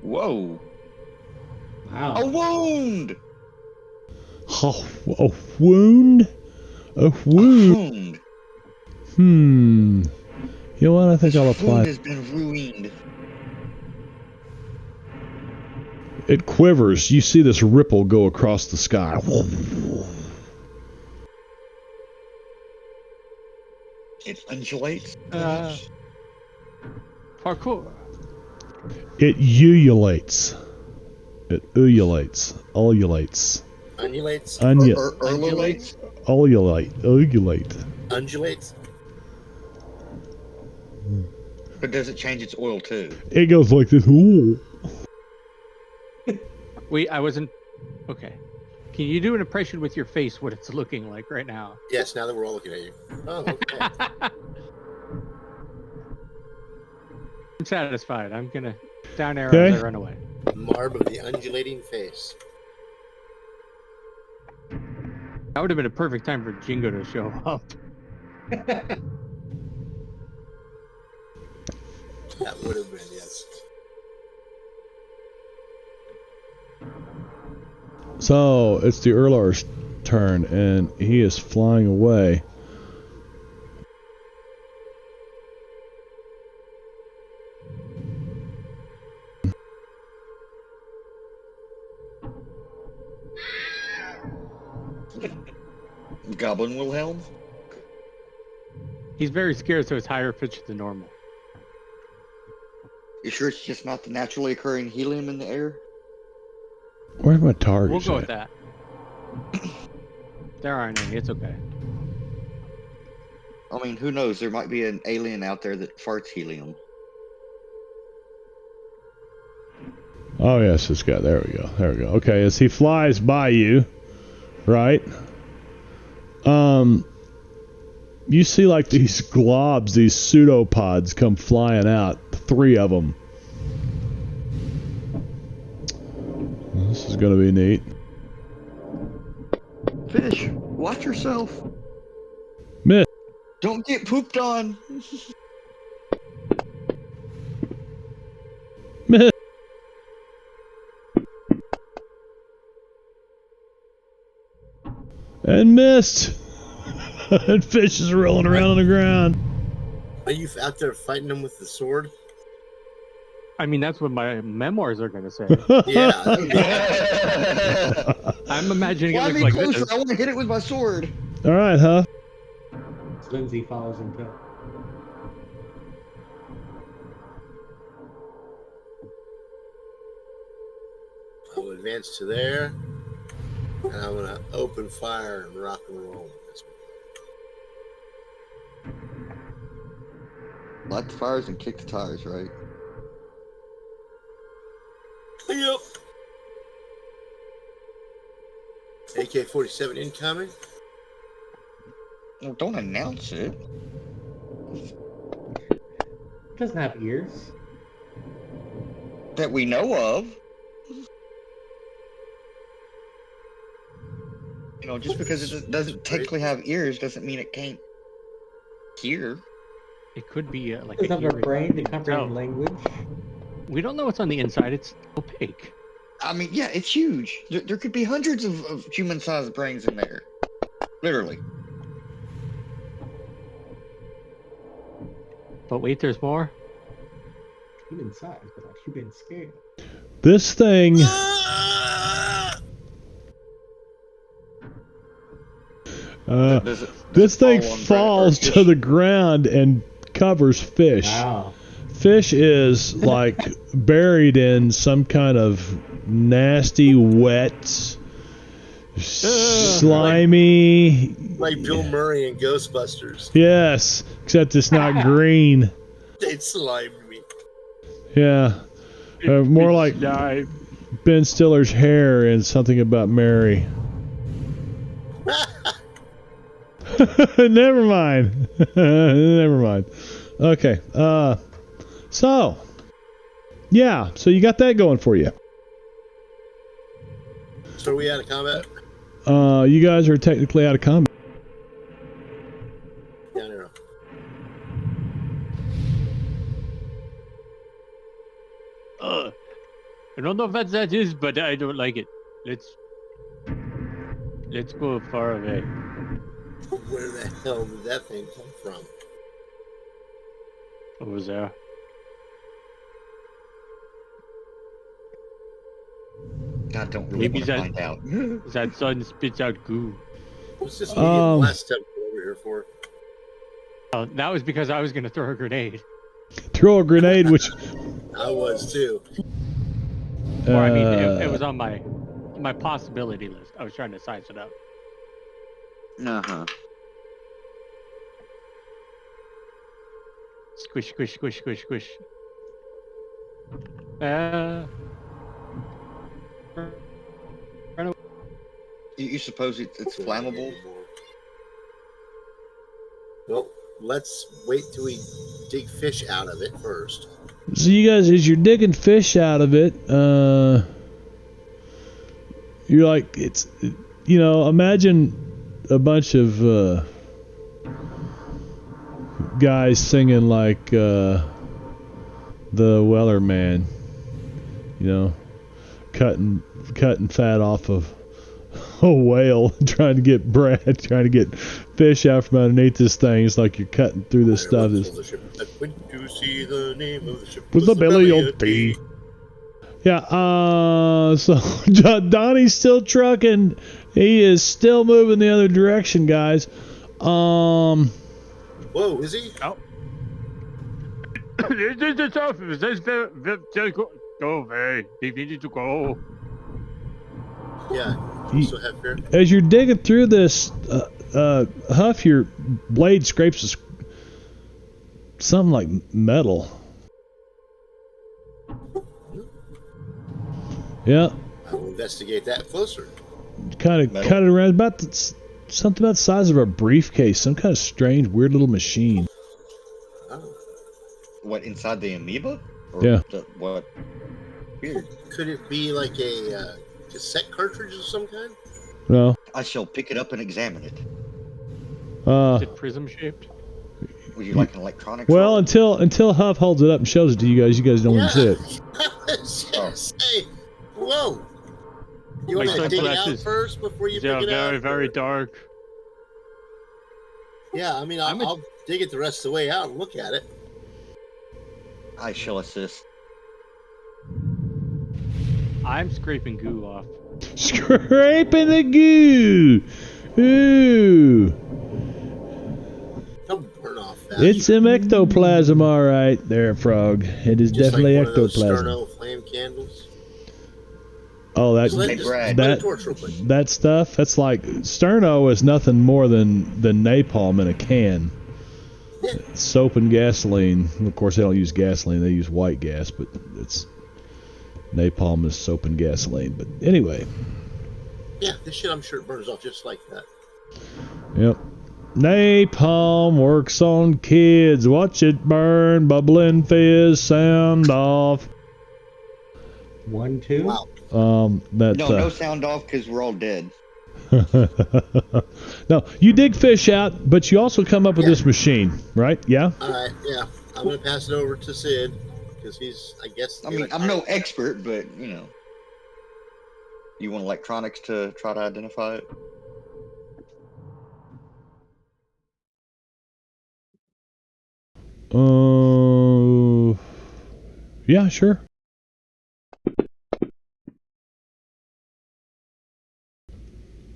Whoa. Whoa! Wow. A wound! Oh, a wound? A A wound? wound. You know what? I think I'll This wound apply. has been ruined. It quivers. You see this ripple go across the sky. It undulates. Parkour. It ululates. It ululates. Ululates. Undulates. Undulates. Ululate. Undulates. But does it change its oil too? It goes like this. Ooh. Wait, I wasn't. Okay. Can you do an impression with your face what it's looking like right now? Yes, now that we're all looking at you. Oh, okay. I'm satisfied. I'm gonna down arrow Okay. as I run away. Marb of the undulating face. That would have been a perfect time for Jingo to show up. That would have been, yes. So it's the Erlar's turn, and he is flying away. Goblin Wilhelm? He's very scared, so it's higher pitched than normal. You sure it's just not the naturally occurring helium in the air? Where's my target? We'll go with that. There aren't any. It's okay. I mean, who knows? There might be an alien out there that farts helium. Oh yes, this guy. There we go. There we go. Okay, as he flies by you, right? You see like these globs, these pseudopods come flying out. 3 of them. This is gonna be neat. Fish, watch yourself. Miss. Don't get pooped on. Miss. And missed. And fish is rolling around on the ground. Are you out there fighting them with the sword? I mean, that's what my memoirs are going to say. Yeah. I'm imagining Fly it looks me like closer. this. I want to hit it with my sword. All right, huh? Lindsay follows him too. I will advance to there, and I'm gonna open fire and rock and roll. Light the fires and kick the tires, right? Yep. AK-47 incoming. Well, don't announce it. It doesn't have ears. That we know of. You know, just because it doesn't technically have ears doesn't mean it can't hear. It could be like It doesn't have a earring. brain to No. comprehend language. We don't know what's on the inside. It's opaque. I mean, yeah, it's huge. There could be hundreds of human-sized brains in there. Literally. But wait, there's more. Human size, but not human scale. This thing. This thing falls to the ground and covers fish. Wow. Fish is like buried in some kind of nasty, wet, slimy. Like Bill Murray in Ghostbusters. Yes, except it's not green. They slimed me. Yeah, more like Ben Stiller's hair in Something About Mary. Never mind. Never mind. Okay. So you got that going for you. So are we out of combat? You guys are technically out of combat. Yeah, no. I don't know what that is, but I don't like it. Let's go far away. Where the hell did that thing come from? Over there. God, don't really Maybe want to find out. That sun spits out goo. What's this medium last step over here for? That was because I was going to throw a grenade. Throw a grenade, which. I was too. Or I mean, it was on my possibility list. I was trying to size it up. Uh-huh. Squish, squish, squish, squish, squish. You suppose it's flammable? Well, let's wait till we dig fish out of it first. So you guys, as you're digging fish out of it, you're like, imagine a bunch of guys singing like the Weller Man, cutting fat off of a whale, trying to get fish out from underneath this thing. It's like you're cutting through this stuff. When you see the name of the ship With the belly of tea. Yeah, so Donnie's still trucking. He is still moving the other direction, guys. Whoa, is he? Oh. This is the surface. Go away. They needed to go. Yeah. You still have fear? As you're digging through this, Huff, your blade scrapes something like metal. Yeah. I will investigate that closer. Kind of cut it around. Something about the size of a briefcase. Some kind of strange, weird little machine. Oh. What, inside the amoeba? Or Yeah. What? Weird. Could it be like a cassette cartridge of some kind? No. I shall pick it up and examine it. Is it prism shaped? Would you like an electronic? Well, until Huff holds it up and shows it to you guys don't want to see it. I was gonna say, whoa. You want to dig it out first before you pick it very, out? very dark. Yeah, I mean, I'll dig it the rest of the way out and look at it. I shall assist. I'm scraping goo off. Scraping the goo. Ooh. Come burn off that. It's some ectoplasm, all right, there, Frog. It is Just definitely like one of those ectoplasm. Sterno flame candles. Oh, Just lit a torch real quick. that stuff. That's like Sterno is nothing more than napalm in a can. Yeah. Soap and gasoline. Of course, they don't use gasoline; they use white gas. But it's napalm is soap and gasoline. But anyway. Yeah, this shit I'm sure it burns off just like that. Yep. Napalm works on kids. Watch it burn, bubbling fizz, sound off. 1, 2. Wow. No sound off because we're all dead. No, you dig fish out, but you also come up with this machine, right? Yeah. All right. Yeah, I'm gonna pass it over to Sid because he's, I guess. I mean, I'm no expert, but you know, you want electronics to try to identify it. Yeah, sure.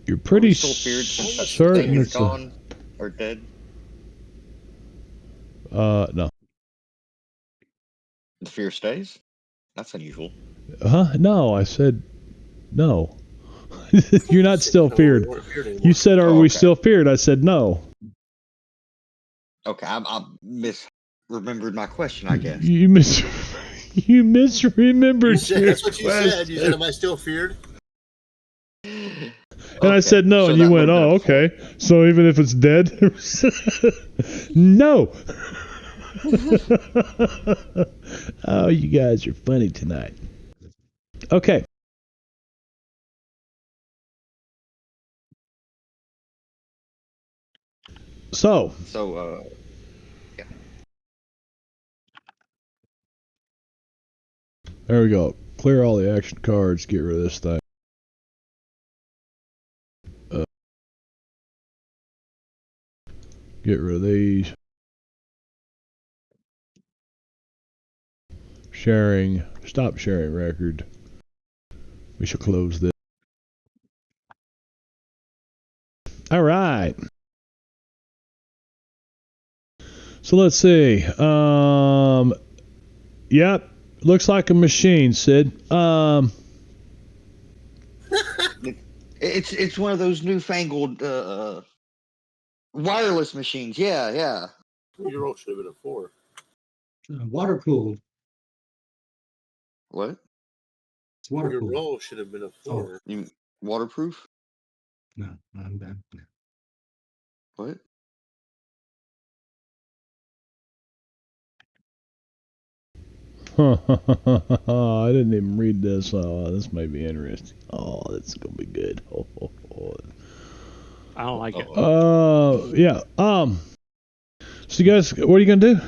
You're pretty still feared since that certain thing is it's gone or dead. No. The fear stays. That's unusual. No, I said no. You're not still feared. Feared You said, "Are Oh, we okay. still feared?" I said, "No." Okay, I misremembered my question, I guess. You misremembered. That's what you said. You said, "Am I still feared?" And I said no, so and you that went, would've "Oh, been a okay." So even if it's dead, no. Oh, you guys are funny tonight. Okay. So, yeah. there we go. Clear all the action cards. Get rid of this thing. Get rid of these. Sharing. Stop sharing record. We shall close this. All right. So let's see. Yep. Looks like a machine, Sid. It's one of those newfangled wireless machines. Yeah. Your roll should have been a 4. Water cooled. What? It's water Your cooled. roll should have been a 4. You waterproof? No, I'm bad. No. What? I didn't even read this. Oh, this may be interesting. Oh, this is gonna be good. I don't like it. Yeah. So you guys, what are you gonna do?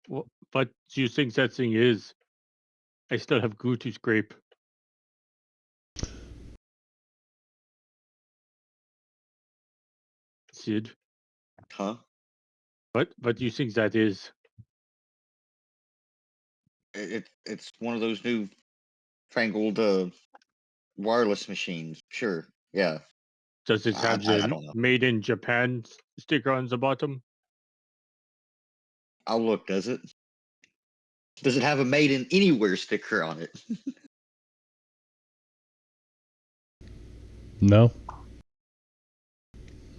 Well, but do you think that thing is? I still have goo to scrape. Sid, Huh? what do you think that is? It's one of those newfangled wireless machines. Sure. Yeah. Does it have I the don't know. "Made in Japan" sticker on the bottom? I'll look. Does it? Does it have a "Made in Anywhere" sticker on it? No.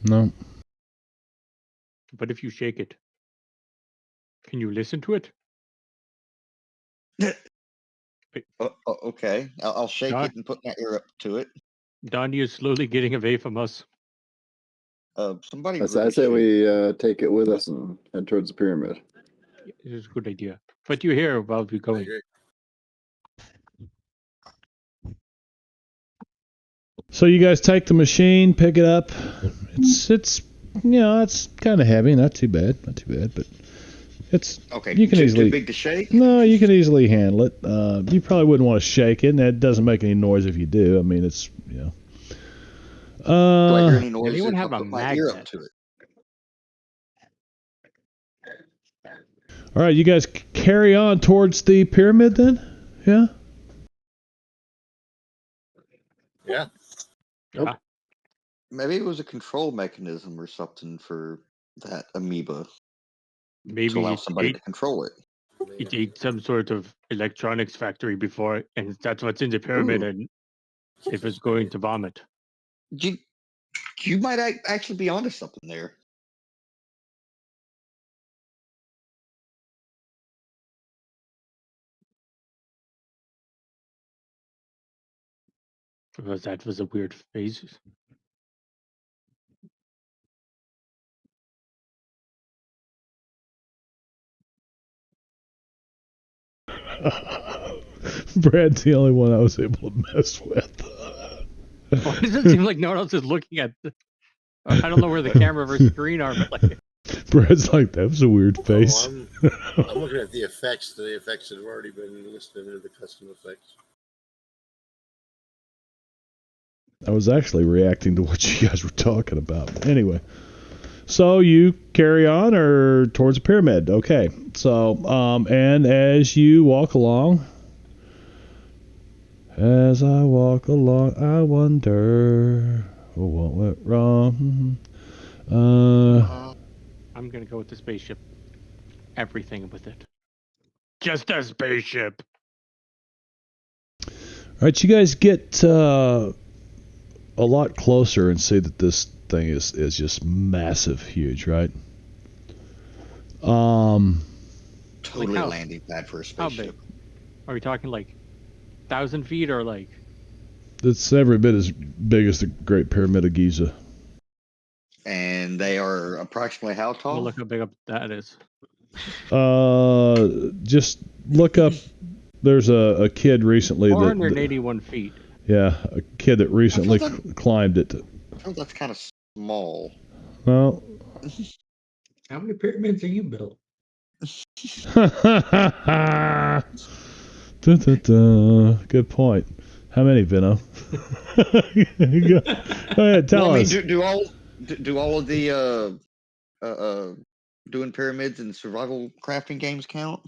No. But if you shake it, can you listen to it? Okay. I'll shake Yeah. it and put my ear up to it. Donnie is slowly getting away from us. Somebody. I Really say should. we take it with us and head towards the pyramid. It is a good idea. But you hear while we're I going. agree. So you guys take the machine, pick it up. It's it's kind of heavy, not too bad, but it's Okay. You can too easily big to shake. No, you can easily handle it. You probably wouldn't want to shake it, and it doesn't make any noise if you do. I mean, it's Do I hear any noise anyone if I have a put my ear up magnet? to it? All right, you guys carry on towards the pyramid then? Yeah? Yeah. Yeah. Maybe it was a control mechanism or something for that amoeba to Maybe allow it somebody ate, to control it. it ate some sort of electronics factory before, and that's what's in the pyramid, Ooh. and it was going to vomit. You might actually be onto something there. Because that was a weird phase. Brad's the only one I was able to mess with. Why does it seem like no one else is looking at I don't know where the camera versus screen are, but like Brad's like, that was a weird face. I'm looking at the effects. The effects that have already been listed into the custom effects. I was actually reacting to what you guys were talking about. Anyway, so you carry on or towards the pyramid. Okay. So, and as you walk along, as I walk along, I wonder what went wrong. I'm gonna go with the spaceship. Everything with it. Just a spaceship. All right, you guys get a lot closer and see that this thing is just massive, huge, right? Totally how- a landing pad for a How spaceship. big? Are we talking like 1,000 feet or like? It's every bit as big as the Great Pyramid of Giza. And they are approximately how tall? We'll look how big up that is. Just look up. There's a kid recently that 481 feet. yeah, a kid that recently I thought climbed it. I feel that's kind of small. Well, How many pyramids are you built? Good point. How many, Vino? Go ahead, tell Well, I mean, us. do all of the doing pyramids and survival crafting games count?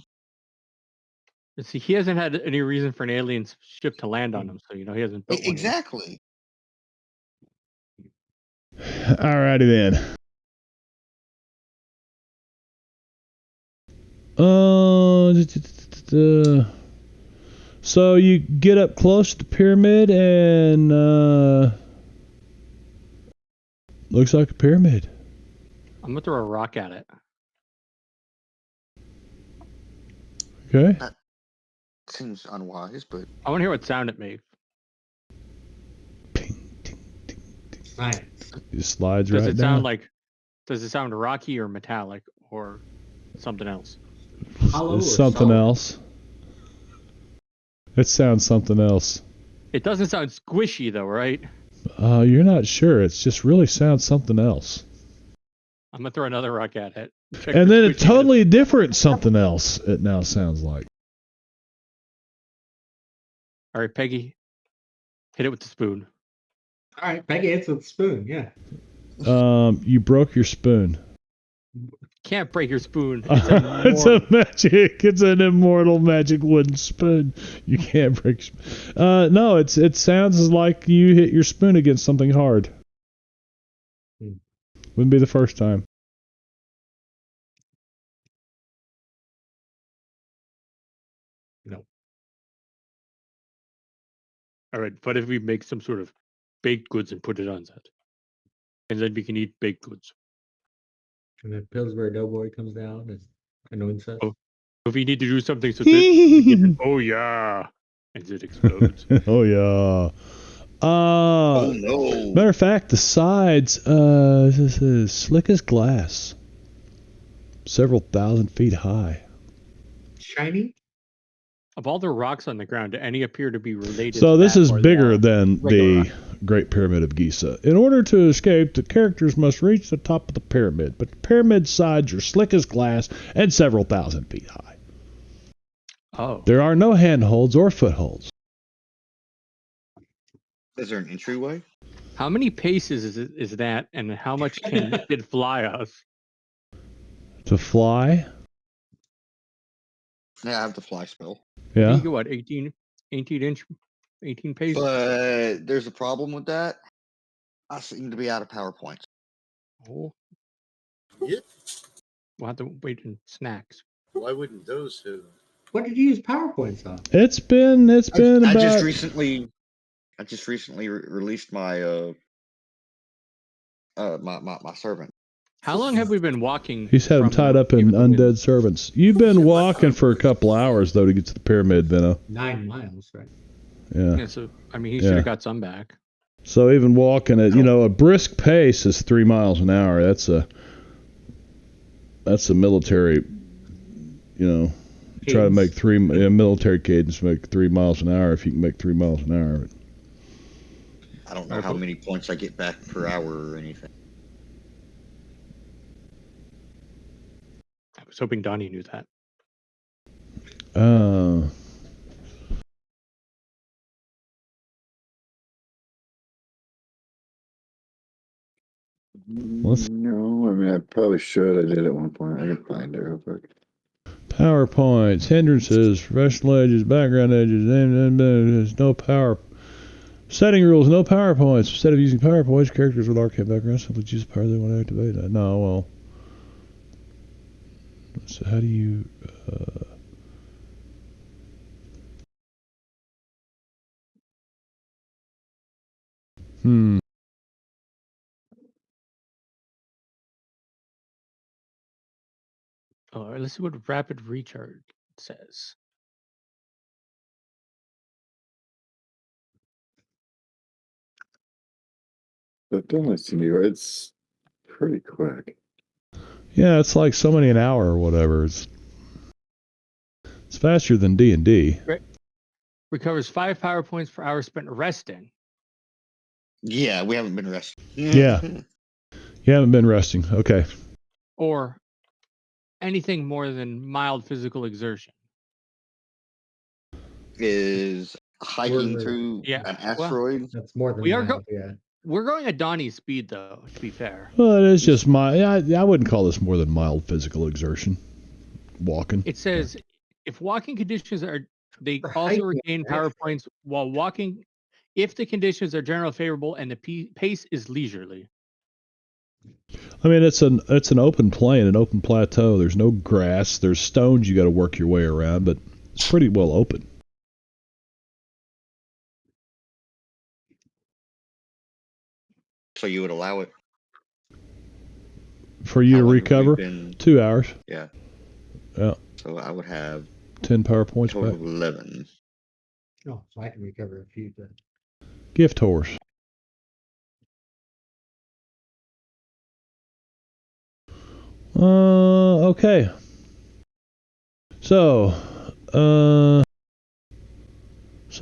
See, he hasn't had any reason for an alien ship to land on him, so he hasn't built one yet. Exactly. Alrighty then. So you get up close to the pyramid and looks like a pyramid. I'm gonna throw a rock at it. Okay. Seems unwise, but I want to hear what sound it makes. Ping, ting, ting, ting. Science. It slides Does right it down. sound like? Does it sound rocky or metallic or something else? Hollow It's or something solid? else. It sounds something else. It doesn't sound squishy though, right? You're not sure. It just really sounds something else. I'm gonna throw another rock at it. Check And for then a squishiness. totally different something else it now sounds like. All right, Peggy, hit it with the spoon. All right, Peggy hits with the spoon. Yeah. You broke your spoon. Can't break your spoon. It's a magic. It's an immortal magic wooden spoon. You can't break. No, it sounds like you hit your spoon against something hard. Wouldn't be the first time. No. All right, what if we make some sort of baked goods and put it on that, and then we can eat baked goods. And then Pillsbury Doughboy comes down and anoints us. Oh. If we need to do something so that oh yeah, and it explodes. Oh yeah. oh no! Matter of fact, the sides, this is slick as glass, several thousand feet high. Shiny? Of all the rocks on the ground, do any appear to be related? So to this that, is or they bigger are than regular the Great Pyramid of Giza. In order to escape, the characters must reach the top of the pyramid, but the pyramid sides are slick as glass and several thousand feet high. Oh, There are no handholds or footholds. Is there an entryway? how many paces is that, and how much can it fly us? To fly, Yeah, I have the fly spell. Yeah. You get what, 18 pace? But there's a problem with that. I seem to be out of PowerPoints. Oh, Yep. we'll have to wait in snacks. Why wouldn't those who? What did you use PowerPoints on? It's been I about. just recently released my my servant. How long have we been walking? He's had him from tied the up in Haven undead servants. You've been walking for a couple hours though to get to the pyramid, Vino. 9 miles, right? Yeah. Yeah, so I mean, he Yeah. should have got some back. So even walking at a brisk pace is 3 miles an hour. That's a military. Try to make military cadence make 3 miles an hour if you can make 3 miles an hour. I don't know how many points I get back per hour or anything. I was hoping Donnie knew that. No, I mean I probably should. I did at one point. I can find it real quick. PowerPoints, hindrances, professional edges, background edges, there's no power. Setting rules, no PowerPoints. Instead of using PowerPoints, characters with arcane backgrounds simply choose the power they want to activate. No, well. So how do you... Oh, let's see what rapid recharge says. But don't listen to you. It's pretty quick. Yeah, it's like so many an hour or whatever. It's faster than D&D. Recovers 5 power points per hour spent resting. Yeah, we haven't been resting. Yeah. You haven't been resting. Okay. Or anything more than mild physical exertion. Is hiking through Yeah, an well, asteroid. That's more than We are mild, yeah. We're going at Donnie's speed, though, to be fair. Well, it is just I wouldn't call this more than mild physical exertion. Walking. It says, if walking conditions are... They For also hiking, regain power points while walking if the conditions are generally favorable and the pace is leisurely. I mean, it's an open plain, an open plateau. There's no grass. There's stones you got to work your way around, but it's pretty well open. So you would allow it For you How to long have we recover, been- 2 hours. Yeah. Yeah. So I would have 10 power a points total back. of 11. Oh, so I can recover a few then. Gift horse. Okay. So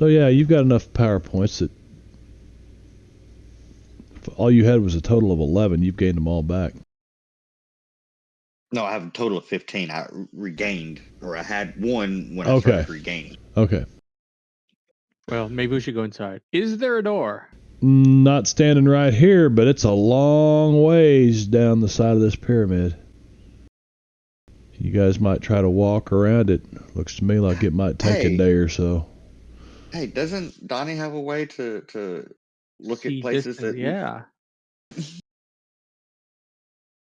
yeah, you've got enough power points that if all you had was a total of 11, you've gained them all back. No, I have a total of 15. I regained, or I had one when I Okay. started regaining. Okay. Well, maybe we should go inside. Is there a door? Not standing right here, but it's a long ways down the side of this pyramid. You guys might try to walk around it. Looks to me like it might take a Hey. day or so. Hey, doesn't Donnie have a way to look See at places distance, that yeah.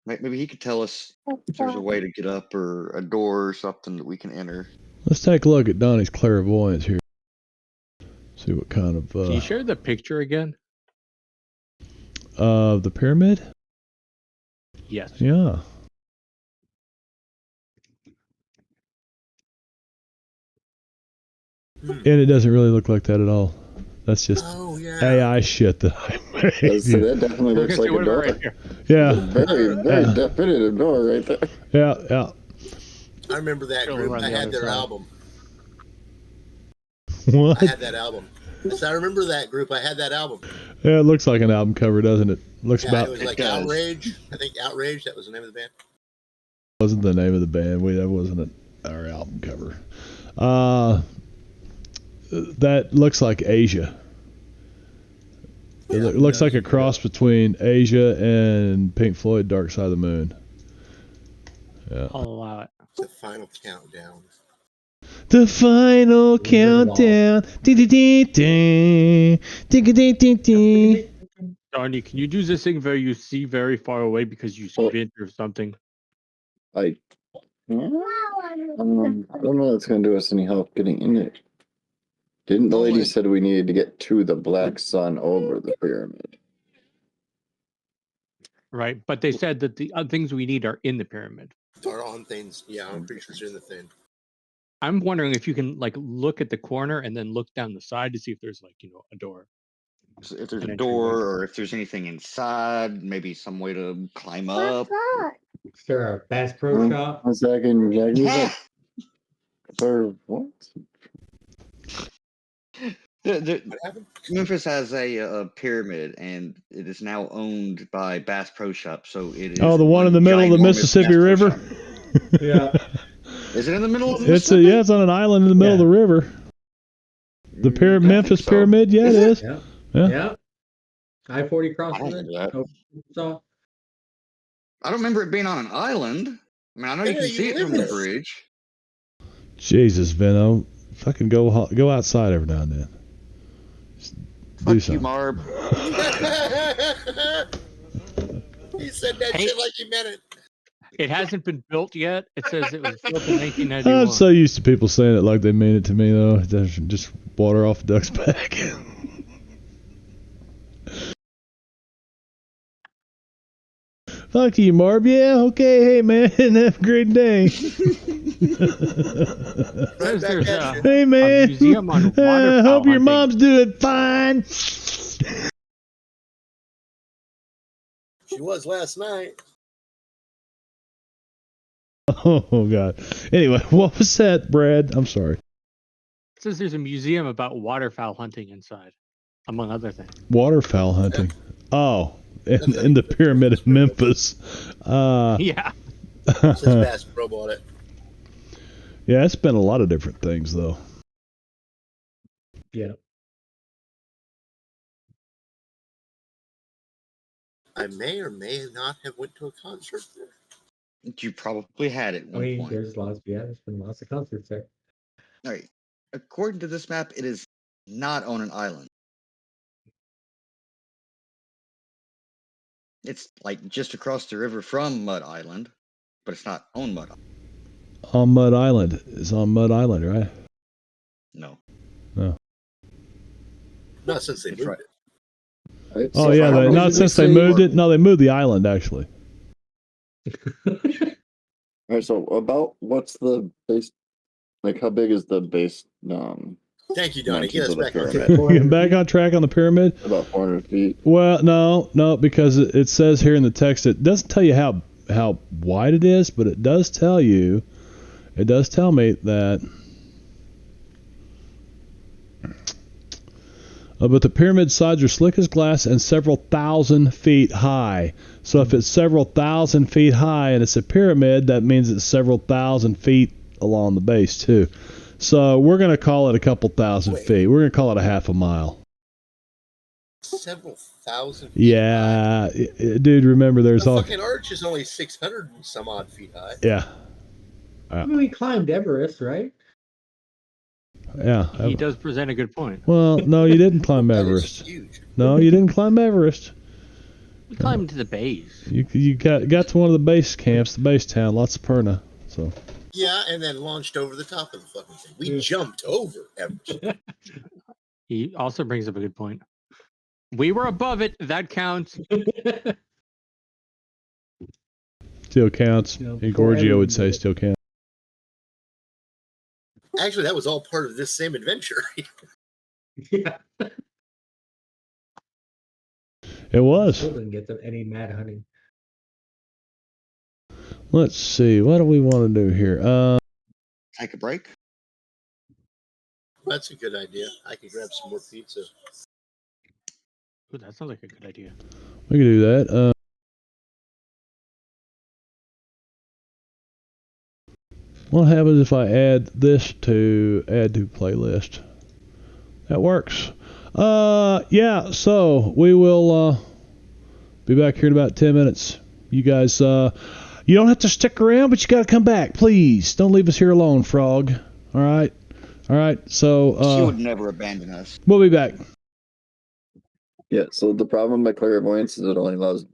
maybe he could tell us if there's a way to get up or a door or something that we can enter? Let's take a look at Donnie's clairvoyance here. See what kind of Can you share the picture again? the pyramid? Yes. Yeah. And it doesn't really look like that at all. That's just Oh yeah. AI shit that I made. So that definitely We're looks gonna like see a one door. right here. Yeah. Very, very definitive door right there. Yeah. I remember that Still group. around I the had other their side. album. What? I had that album. So I remember that group. I had that album. Yeah, it looks like an album cover, doesn't it? Looks Yeah, about it was It like does. Outrage. I think Outrage. That was the name of the band. wasn't the name of the band. That wasn't our album cover. That looks like Asia. It looks like a cross between Asia and Pink Floyd Dark Side of the Moon. Yeah. I'll allow it. It's the final countdown. The final Wizard of all. countdown. Dee-dee-dee-dee. Dee-dee-dee-dee-dee. Donnie, can you do this thing where you see very far away because you Well- squint or something? I don't know if it's going to do us any help getting in it. Didn't the lady said we needed to get to the black sun over the pyramid? Right, but they said that the other things we need are in the pyramid. Are on things. Yeah, I'm pretty sure it's in the thing. I'm wondering if you can like look at the corner and then look down the side to see if there's like a door. So if there's An a entryway. door or if there's anything inside, maybe some way to climb up. Is there a Bass Pro Shop? 1 second, Jack. For what? What happened? Memphis has a pyramid, and it is now owned by Bass Pro Shop. So it is. Oh, the one in the middle of the ginormous Mississippi Bass Pro River? Shop. Yeah. Is it in the middle of the It's Mississippi? it's on an island in the middle of the river. The I think Memphis so. Pyramid, yeah, it is. Yeah. Yeah. Yeah. I-40 I crossing don't it. remember that. So, I don't remember it being on an island. I mean, I know you Yeah, can you see it live from the there. bridge. Jesus, Venno, fucking go outside every now and then. Just do Fuck you, something. Marb. He said that Hey. shit like he meant it. It hasn't been built yet. It says it was built in 1991. I'm so used to people saying it like they mean it to me, though. That's just water off a duck's back. Fuck you, Marb. Yeah, okay. Hey, man. Have a great day. Right Says back there's at you. Hey, man. museum on I waterfowl hope your hunting. mom's doing fine. She was last night. Oh, God. Anyway, what was that, Brad? I'm sorry. It says there's a museum about waterfowl hunting inside, among other things. Waterfowl hunting. Oh, in the pyramid of Memphis. Yeah. Since Bass Pro bought it. Yeah, it's been a lot of different things, though. yeah. I may or may not have went to a concert there. You probably had it at I one mean, point. there's been lots of concerts there. All right. According to this map, it is not on an island. It's like just across the river from Mud Island, but it's not on Mud Island. On Mud Island. It's on Mud Island, right? No. Not since they That's moved right. it. Right, Oh, so yeah. how Not did since we they say- moved it. No, they moved the island, actually. All right, so about what's the base? Like, how big is the base? Thank you, Donnie. Get dimensions us of the back on pyramid? track. Getting back on track on the pyramid. About 400 feet. Well, no, because it says here in the text, it doesn't tell you how wide it is, but it does tell me that. But the pyramid sides are slick as glass and several thousand feet high. So if it's several thousand feet high and it's a pyramid, that means it's several thousand feet along the base too. So we're going to call it a couple thousand Wait. feet. We're going to call it a half a mile. Several thousand feet Yeah, dude, remember high. there's The all. fucking arch is only 600 and some odd feet high. Yeah. I mean, we climbed Everest, right? Yeah. He does present a good point. Well, no, you didn't climb That is Everest. huge. No, you didn't climb Everest. We climbed to the base. You got to one of the base camps, the base town, Lots of Perna. So Yeah, and then launched over the top of the fucking thing. We Yeah. jumped over Everest. He also brings up a good point. We were above it. That counts. still counts. Yeah, And Gorgio would say forever. still counts. Actually, that was all part of this same adventure. Yeah. It was. Still didn't get any mad hunting. Let's see. What do we want to do here? Take a break. That's a good idea. I could grab some more pizza. Ooh, that sounds like a good idea. We can do that. What happens if I add this to add to playlist? That works. Yeah, so we will be back here in about 10 minutes. You guys, you don't have to stick around, but you got to come back, please. Don't leave us here alone, Frog. All right. So She would never abandon us. we'll be back. Yeah, so the problem by clairvoyance is it only allows.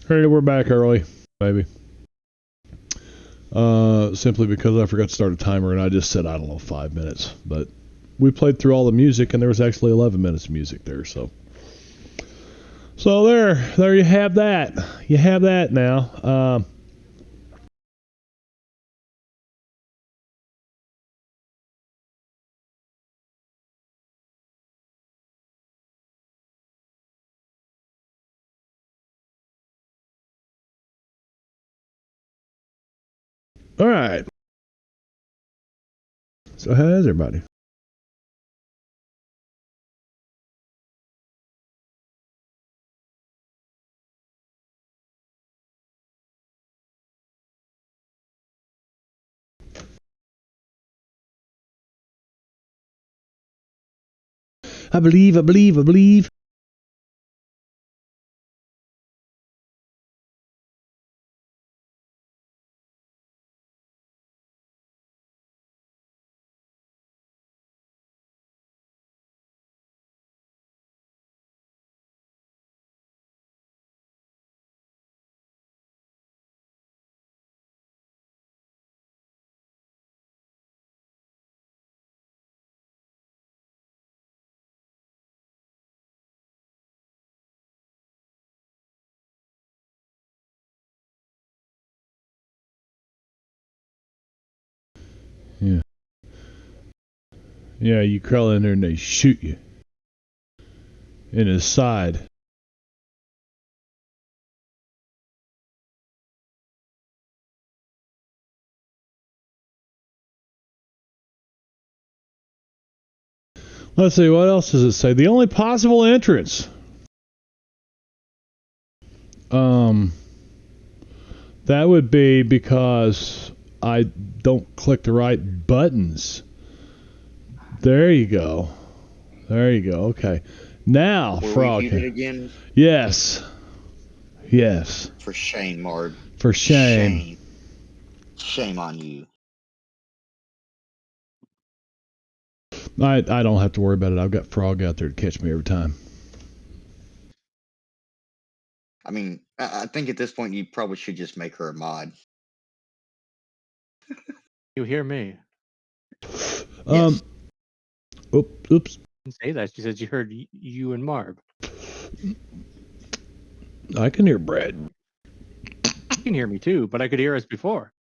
Hey, we're back early, baby. Simply because I forgot to start a timer and I just said, I don't know, 5 minutes. But we played through all the music and there was actually 11 minutes of music there, so. So there you have that. You have that now. All right. So how's everybody? I believe. Yeah. Yeah, you crawl in there and they shoot you in his side. Let's see, what else does it say? The only possible entrance. That would be because I don't click the right buttons. There you go. Okay. Now, Were Frog. we muted again? Yes. For shame, Marg. For shame. Shame on you. I don't have to worry about it. I've got Frog out there to catch me every time. I mean, I think at this point you probably should just make her a mod. You hear me? Yes. Oops. Didn't say that. She said you heard you and Marb. I can hear Brad. You can hear me too, but I could hear us before.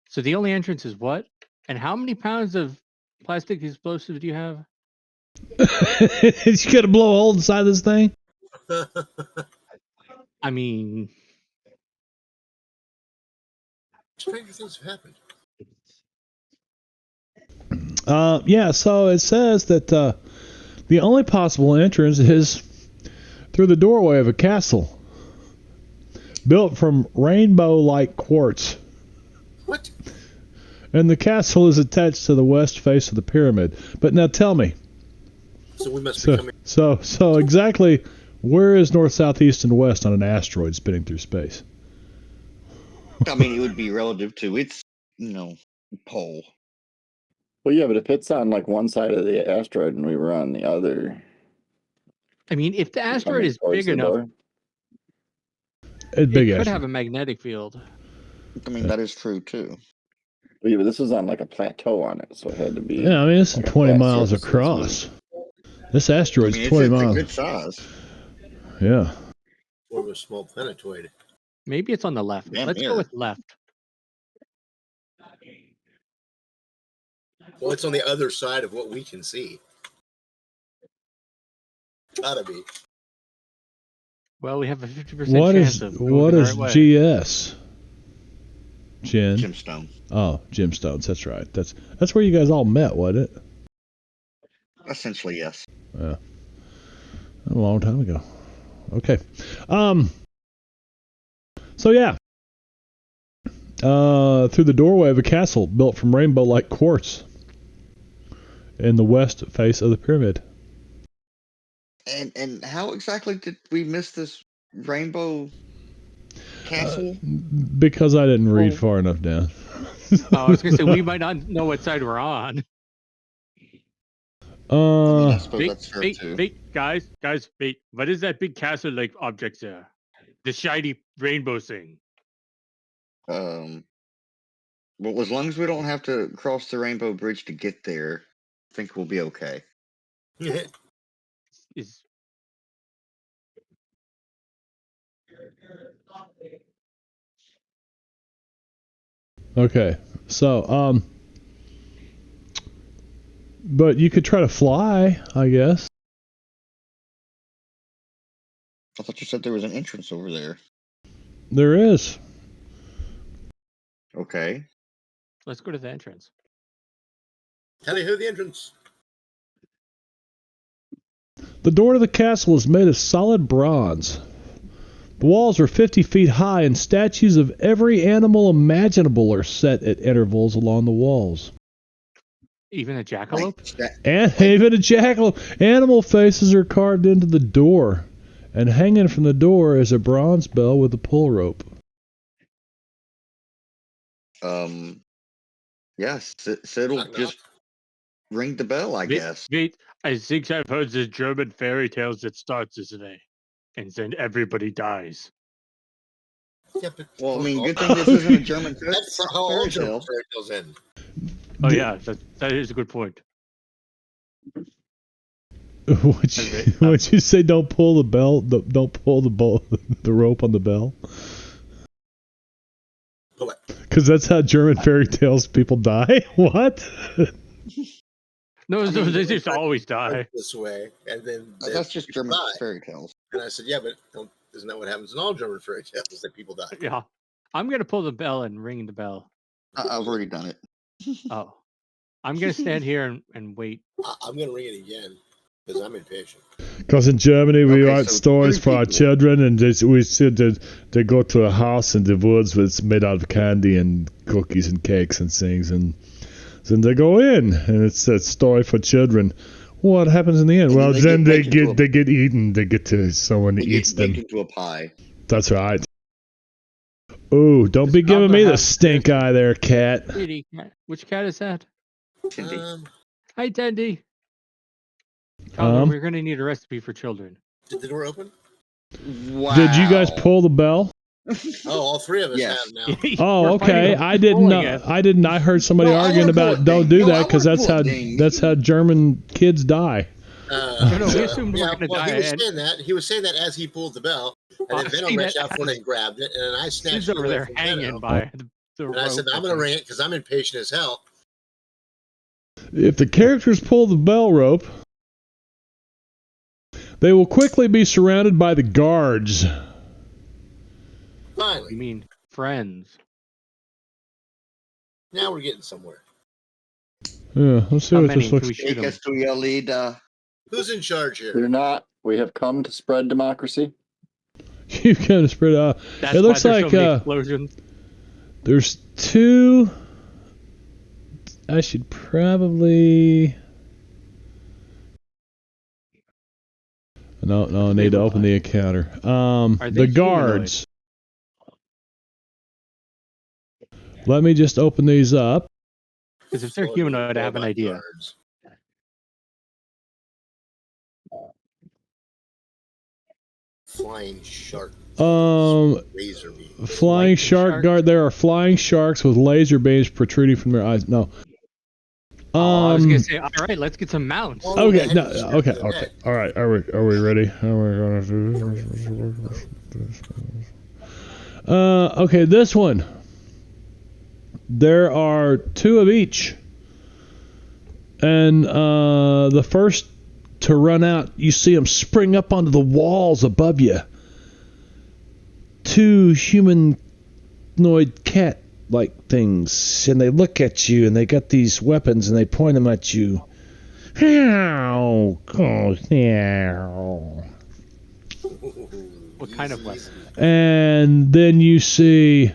So the only entrance is what? And how many pounds of plastic explosive do you have? You gotta blow a hole inside this thing? I mean, Stranger things have happened. Yeah, so it says that the only possible entrance is through the doorway of a castle built from rainbow-like quartz. What? And the castle is attached to the west face of the pyramid. But now tell me, So we must be coming. so exactly where is north, south, east, and west on an asteroid spinning through space? I mean, it would be relative to its, pole. Well, yeah, but if it's on like one side of the asteroid and we were on the other, I mean, if the asteroid coming is towards big the enough, door. It's big it could asteroid. have a magnetic field. I mean, that is true too. Well, yeah, but this was on like a plateau on it, so it had to be. Yeah, I mean, this is like a 20 flat miles surface across. This I asteroid's mean, 20 it's a miles. good size. Yeah. Or of a small planetoid. Maybe it's on the left. Damn Let's near. go with left. Well, it's on the other side of what we can see. Gotta be. Well, we have a 50% What chance is of going the right way. GS? Jen. Gemstone. Oh, gemstones. That's right. That's where you guys all met, wasn't it? Essentially, yes. Yeah. A long time ago. Okay. So yeah. Through the doorway of a castle built from rainbow-like quartz in the west face of the pyramid. And how exactly did we miss this rainbow castle? Because I didn't read Oh. far enough down. Oh, I was going to say, we might not know what side we're on. I mean, I Uh, suppose Wait, that's fair wait, too. wait, guys, wait. What is that big castle-like object there? The shiny rainbow thing. Well, as long as we don't have to cross the Rainbow Bridge to get there, I think we'll be okay. Is okay. So, but you could try to fly, I guess. I thought you said there was an entrance over there. There is. Okay. let's go to the entrance. Tell you who the entrance. The door to the castle is made of solid bronze. The walls are 50 feet high, and statues of every animal imaginable are set at intervals along the walls. Even a jackalope? And even a jackal. Animal faces are carved into the door, and hanging from the door is a bronze bell with a pull rope. Yes, Sid'll Knock, knock. just ring the bell, I guess. Wait, I think I've heard the German fairy tales that starts this way, and then everybody dies. Yeah, but Well, I mean, good thing this isn't a German that's how all fairy German tale. fairy tales end. Oh yeah, that is a good point. Would you say don't pull the bell? Don't pull the rope on the bell? Pull it. Because that's how German fairy tales people die. What? No, I mean, they just always die. This way, and then That's just people German die. fairy tales. And I said, yeah, but isn't that what happens in all German fairy tales? That people die. Yeah, I'm gonna pull the bell and ring the bell. I've already done it. Oh, I'm gonna stand here and wait. I'm gonna ring it again because I'm impatient. Because in Germany we Okay, write so stories three for our people. children, and we see that they go to a house in the woods that's made out of candy and cookies and cakes and things, and then they go in, and it's a story for children. What happens in the end? And Well, they then get they baked into get they get eaten. They get to someone They eats get them. baked into a pie. That's right. Ooh, don't Does be giving me Papa the have stink eye there, cat. Pretty cat. Which cat is that? Cindy. Hi, Tendy. Calvin, Um, we're gonna need a recipe for children. Did the door open? Wow. Did you guys pull the bell? Oh, all three of us Yes. have now. Oh, We're okay. fighting I didn't pulling know. it. I didn't. I heard somebody No, I arguing wanna pull about it, don't ding. do No, I that because wanna that's pull how it, ding. that's how German kids die. No, we assumed we were gonna well, die, he was and- saying that. He was saying that as he pulled the bell, and Well, then I've Venom seen reached it out for it as- and grabbed it, and then I snatched She's it over away there from hanging Venom. by the And rope. I said, I'm going to ring it because I'm impatient as hell. If the characters pull the bell rope, they will quickly be surrounded by the guards. Finally. You mean friends? Now we're getting somewhere. Yeah, let's see How what many this can looks we shoot Take them? us to your leader. Who's in charge here? They're not. We have come to spread democracy. You kind of spread out. That's It looks why there's like so many explosions. there's two. I should probably. No, I need to open the encounter. Are they The guards. Let me just open these up. Because if they're Floating humanoid, I have an robot idea. guards. Flying shark. Laser beam. Flying Lightning shark shark? guard. There are flying sharks with laser beams protruding from their eyes. No. I was gonna say, all right, let's get some mounts. Oh, Okay, yeah, no, he's okay, sharper than okay. that. All right, are we ready? Are we gonna do this? Okay, this one. There are two of each, and the first to run out, you see them spring up onto the walls above you. Two humanoid cat-like things, and they look at you, and they got these weapons, and they point them at you. What kind of weapon? And then you see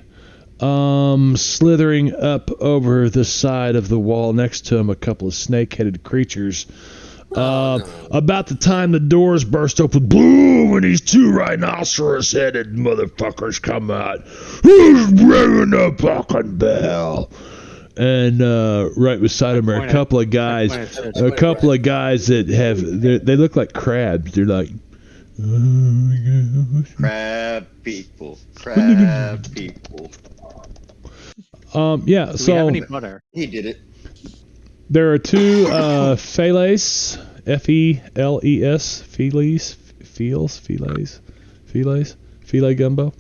slithering up over the side of the wall next to him a couple of snake-headed creatures. About the time the doors burst open, boom, and these two rhinoceros-headed motherfuckers come out. Who's ringing the fucking bell? And right beside them are a couple of guys. That have they look like crabs. They're like, Crab people. Crab people. yeah. Do we have So any butter? He did it. there are two fillets, F-E-L-E-S, fillets, filet gumbo.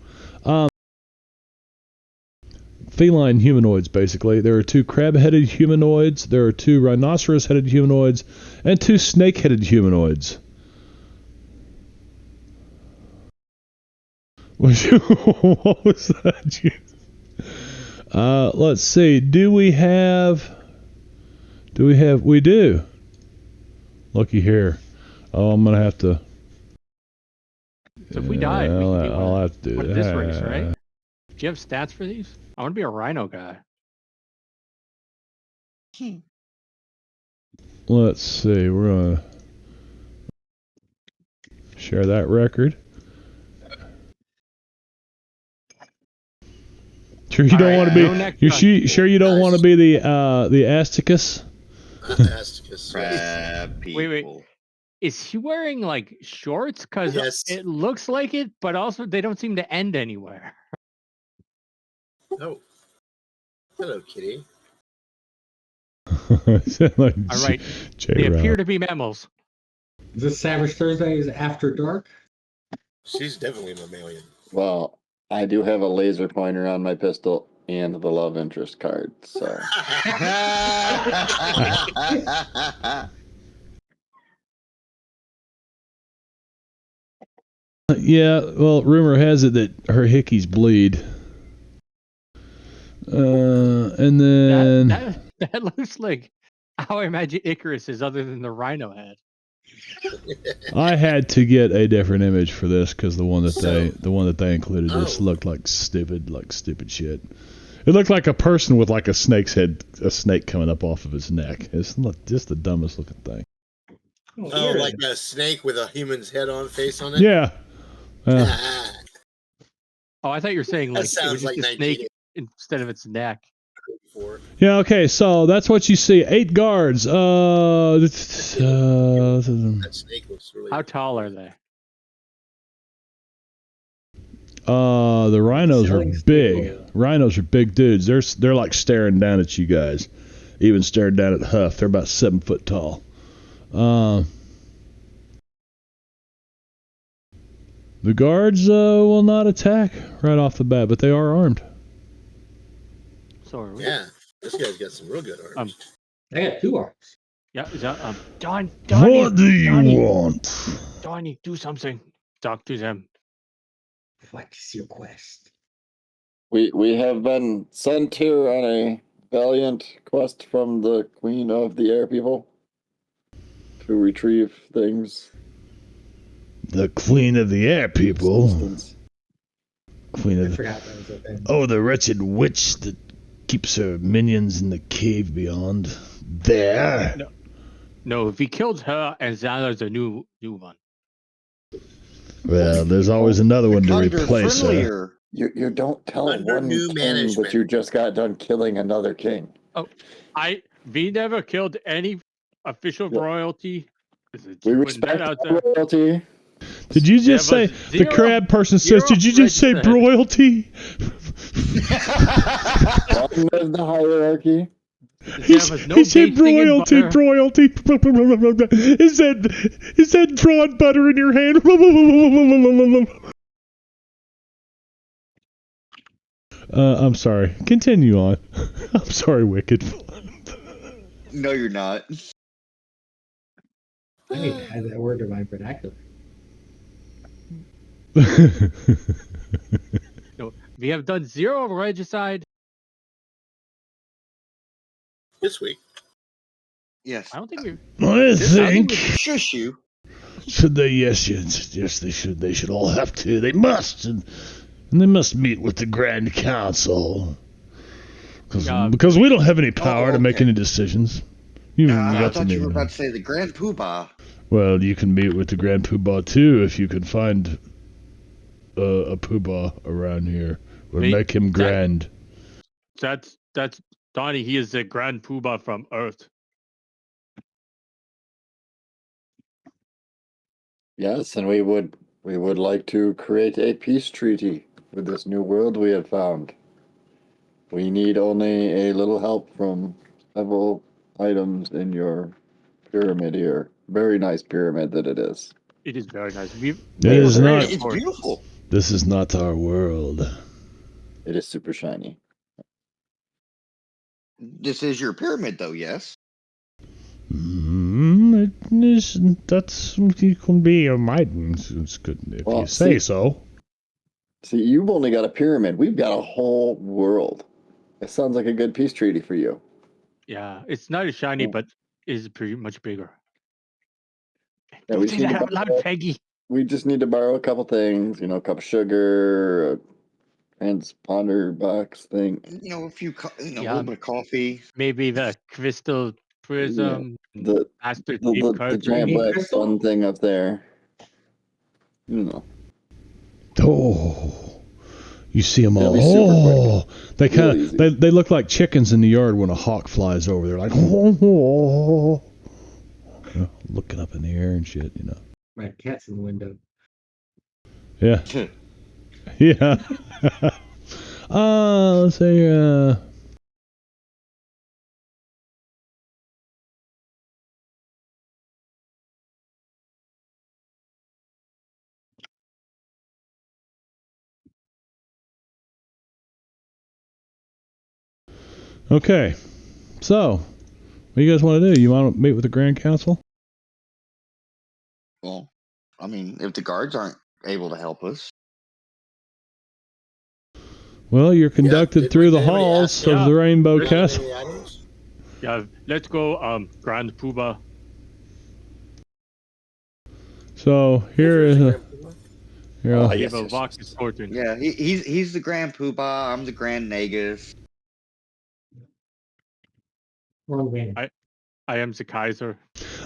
Feline humanoids, basically. There are two crab-headed humanoids, there are two rhinoceros-headed humanoids, and two snake-headed humanoids. What was that? Let's see. We do. Looky here. Oh, I'm gonna have to. So if we die, we can do I'll have to do with that. this race, right? Do you have stats for these? I want to be a rhino guy. Let's see. We're gonna share that record. Sure you don't want to be. Sure you don't want to be the Asticus? Asticus. Crab people. Wait. Is he wearing like shorts? Because Yes. it looks like it, but also they don't seem to end anywhere. Oh. Hello, kitty. Like All right, J- they J-Rob. appear to be mammals. This Savage Thursday is after dark. She's definitely a mammalian. Well, I do have a laser pointer on my pistol and the love interest card, so. Yeah, well, rumor has it that her hickeys bleed. And then That looks like how I imagine Icarus is, other than the rhino head. I had to get a different image for this because the one that they included just Oh. looked like stupid shit. It looked like a person with like a snake's head, a snake coming up off of his neck. It's just the dumbest looking thing. Oh, like a snake with a human's head on, face on it? Yeah. Ah, Oh, I thought you were saying that like it was sounds just like a snake instead of its neck. 1984. Yeah, okay, so that's what you see. 8 guards. That snake looks really How tall are they? The rhinos are Killing big. people. Rhinos are big dudes. They're like staring down at you guys. Even staring down at Huff. They're about 7 foot tall. The guards will not attack right off the bat, but they are armed. So are we. Yeah, this guy's got some real good arms. I got 2 arms. Yeah, is that Donnie, What do you Donnie, want? Donnie, do something. Talk to them. What is your quest? We have been sent here on a valiant quest from the Queen of the Air People to retrieve things. The Queen of the Air People. Substance. Queen I of the... forgot that was a thing. Oh, the wretched witch that keeps her minions in the cave beyond. There. No, if he killed her, and Zala's a new one. Well, there's always another one to Kinder, replace her. friendlier. You don't tell Under one new king management. that you just got done killing another king. We never killed any official Yeah. royalty. We respect royalty. Did you just There say was the zero- crab person says? zero Did you just say registered. royalty? There's the hierarchy. There was no he said basting in royalty, butter. royalty. Is that drawn butter in your hand? I'm sorry. Continue on. I'm sorry, Wicked. No, you're not. I need to add that word to my vernacular. No, we have done 0 regicide. This week. Yes. I don't think we. I think Shush you. should they? Yes, they should. They should all have to. They must, and they must meet with the Grand Council. Because we don't have any power to make okay. any decisions. You I got to thought meet you were with about them. to say the Grand Poobah. Well, you can meet with the Grand Poobah too if you can find a Poobah around here. Or Wait, make him grand. That's Donnie. He is the Grand Poobah from Earth. Yes, and we would like to create a peace treaty with this new world we have found. We need only a little help from several items in your pyramid here. Very nice pyramid that it is. It is very nice. It is not. It's beautiful. This is not our world. It is super shiny. This is your pyramid, though, yes? It can be a might. It's good if Well, you say see- so. See, you've only got a pyramid. We've got a whole world. It sounds like a good peace treaty for you. Yeah, it's not as shiny, Yeah. but is pretty much bigger. Yeah, Don't say need that to out loud, borrow- Peggy. We just need to borrow a couple things, a cup of sugar, a transponder box thing. A few, a Yeah. little bit of coffee. Maybe the crystal prism, The master the, tape the, the cartridge. giant Need black crystal? sun thing up there. Oh, you see them all. It'll be super Oh, they Real kind easy. of they look like chickens in the yard when a hawk flies over. They're like looking up in the air and shit. My cat's in the window. Yeah. Yeah. Let's say okay. So, what do you guys want to do? You want to meet with the Grand Council? Well, I mean, if the guards aren't able to help us, Well, you're conducted did through the anybody halls ask of you? the Rainbow Any Castle. items? Yeah, let's go, Grand Poobah. So here is a here. Oh, We yes, have a yes, Vox yes. Fortune. yeah, he's the Grand Poobah. I'm the Grand Nagus. Wrong game. I am the Kaiser.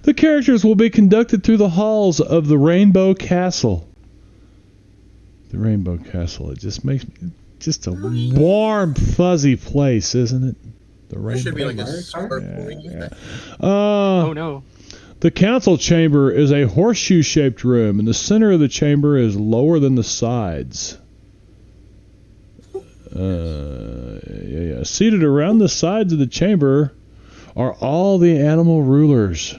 The characters will be conducted through the halls of the Rainbow Castle. The Rainbow Castle. It just makes me just a warm, fuzzy place, isn't it? The There should be Rainbow. like a Mario Kart? sparkling Yeah, effect. Oh no. The council chamber is a horseshoe-shaped room, and the center of the chamber is lower than the sides. Seated around the sides of the chamber are all the animal rulers.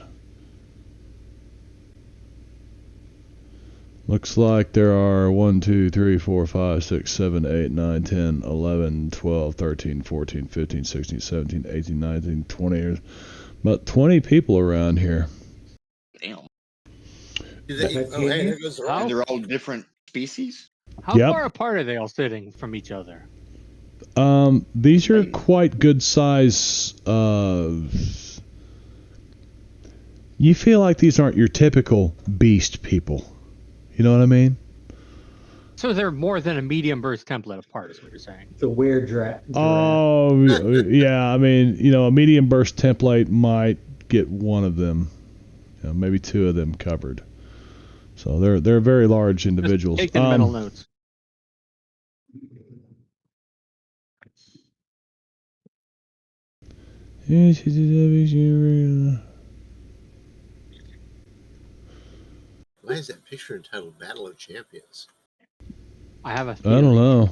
Looks like there are 1, 2, 3, 4, 5, 6, 7, 8, 9, 10, 11, 12, 13, 14, 15, 16, 17, 18, 19, 20. About 20 people around here. Damn. Hey, there goes the How- And they're all different species? How Yep. far apart are they all sitting from each other? These are Amazing. quite good size. You feel like these aren't your typical beast people. You know what I mean? So they're more than a medium burst template apart, is what you're saying. It's a weird giraffe. Oh, yeah. I mean, a medium burst template might get one of them, maybe two of them covered. So they're very large individuals. Just take the mental notes. Why is that picture entitled Battle of Champions? I have a I theory. don't know.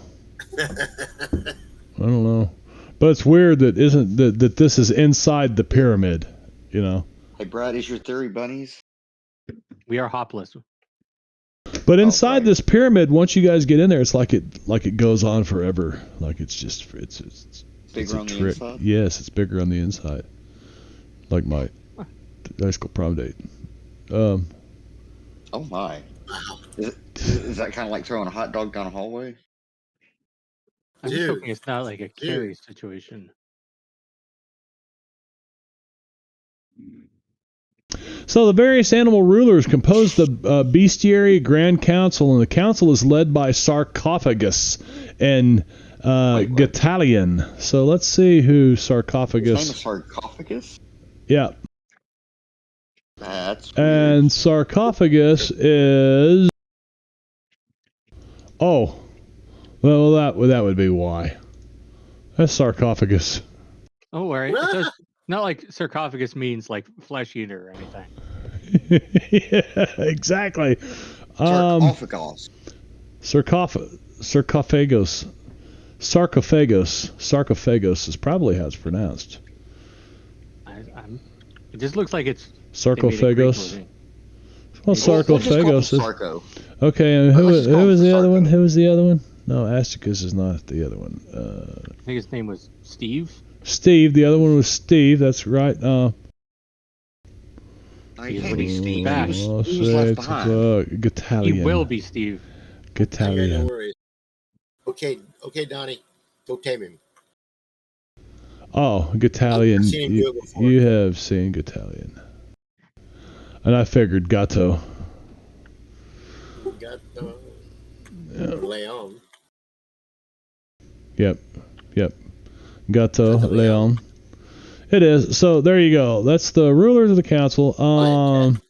I don't know. But it's weird that that this is inside the pyramid. Hey, Brad, is your theory bunnies? We are hopless. But inside right. this pyramid, once you guys get in there, it's like it goes on forever. Like it's Bigger a on the trick. inside? Yes, it's bigger on the inside. Like my high school prom date. Oh, my. Wow. Is that kind of like throwing a hot dog down a hallway? I'm just Dude. hoping it's not like a carry situation. So the various animal rulers compose the bestiary Grand Council, and the council is led by Sarcophagus and Wait, what? Gatalion. So let's see who His name Sarcophagus. is Sarcophagus? Yeah, That's weird. and Sarcophagus is. Oh, well that would be why. That's Sarcophagus. Oh, all right. So it's not like sarcophagus means like flesh eater or anything. Yeah, exactly. Sarcophagus. Sarcophagus. Sarcophagus is probably how it's pronounced. It just looks like it's they made a Greek Sarcophagus. movie. Well, We'll just call him Sarcophagus is. Sarco. Okay, and Let's just call who him was the other one? Sarco. Who was the other one? No, Asticus is not the other one. I think his name was Steve. Steve. The other one was Steve. That's right. No, he can't be Steve. Back. He was left behind. Gatalion. He will be Steve. I got no Gatalion. worries. Okay, Donnie, go tame him. Oh, I've Gatalion. seen him do it before. You have seen Gatalion. And I figured Gato. Got Yeah. Leon. Yep. Gato, That's a Leon. Leon. It is. So there you go. That's the rulers of the council. Catman.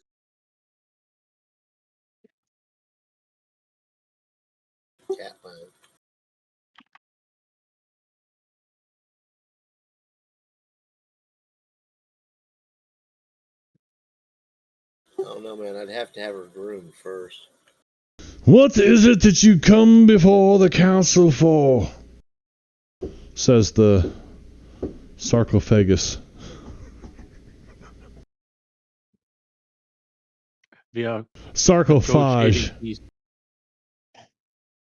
I don't know, man. I'd have to have her groomed first. What is it that you come before the council for? Says the sarcophagus. The Sarcophage. negotiating beast.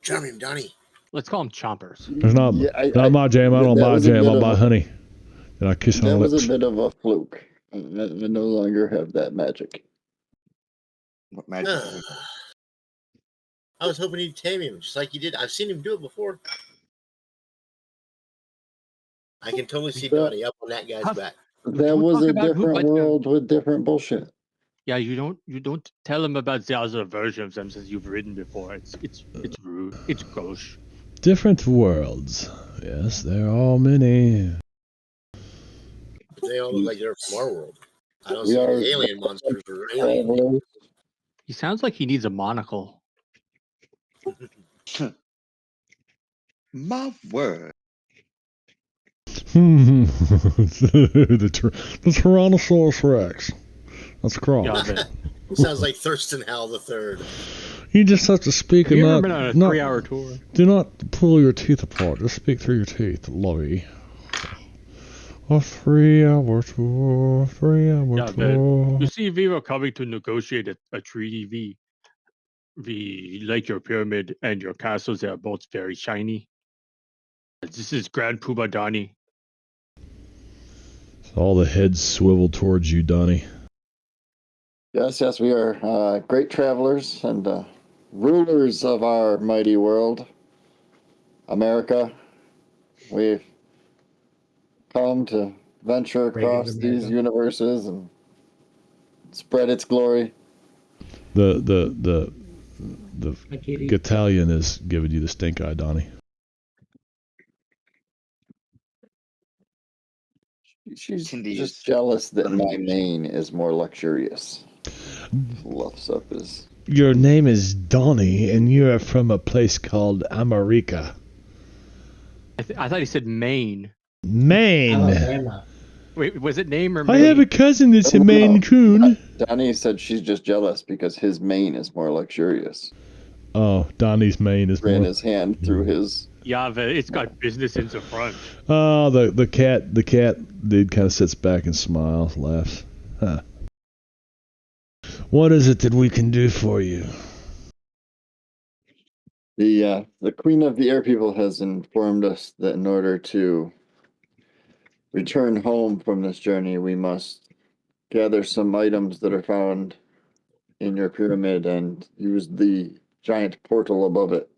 Charm him, Donnie. Let's call him Chompers. There's not my jam. I don't that buy was a jam. bit I of buy a- honey. And I kiss on That the was lips. a bit of a fluke. I no longer have that magic. What magic is it? I was hoping he'd tame him, just like he did. I've seen him do it before. I can totally see That- Donnie up on that guy's Huh. back. That Don't was talk a about who different likes them. world with different bullshit. Yeah, you don't tell him about the other version of them since you've ridden before. It's rude. It's gauche. Different worlds. Yes, there are many. They all look like they're from our world. I don't We see are- any alien monsters or alien. Travelers. He sounds like he needs a monocle. My word. the Tyrannosaurus Rex. That's cross. Yeah, but Sounds like Thurston Howell the Third. You just have to speak have and you ever not. been on a not- 3-hour tour? Do not pull your teeth apart. Just speak through your teeth, Lovey. A 3-hour tour. 3-hour Yeah, but tour. you see Vivo coming to negotiate a treaty V. like your pyramid and your castles, they are both very shiny. This is Grand Poobah Donnie. All the heads swivel towards you, Donnie. Yes, we are great travelers and rulers of our mighty world, America. We've come to venture Great across America. these universes and spread its glory. The Hi, Kitty. Italian is giving you the stink eye, Donnie. She's Cindy just is jealous that my mane is more luxurious. Fluffs up his. Your name is Donnie, and you are from a place called America. I thought he said Maine. Maine. Alabama. Wait, was it name or I Maine? have a cousin that's a Oh, Maine no. Coon. Donnie said she's just jealous because his mane is more luxurious. Oh, Donnie's mane is Ran more. his hand through his. Yeah, but it's got business in the front. Oh, the cat dude kind of sits back and smiles, laughs. Huh. What is it that we can do for you? The Queen of the Air People has informed us that in order to return home from this journey, we must gather some items that are found in your pyramid and use the giant portal above it.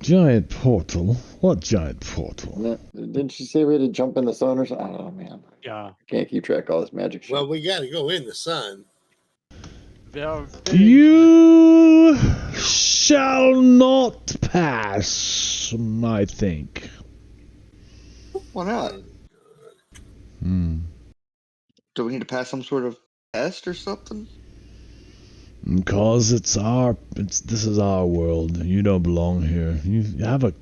Giant portal? What giant portal? Didn't she say we had to jump in the sun or something? I don't know, man. Yeah. I can't keep track of all this magic shit. Well, we got to go in the sun. You shall not pass, I think. Why not? Do we need to pass some sort of test or something? Because this is our world. You don't belong here. You have a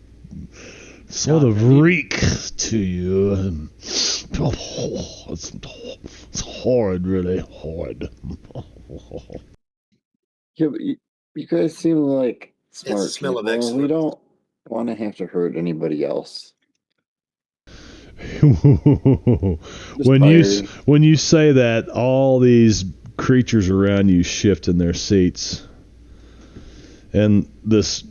sort of reek to you. It's horrid, really horrid. Yeah, but you guys seem like It's the smart smell of people. We excellence. don't want to have to hurt anybody else. when you say that, all these creatures around you shift in their seats, and this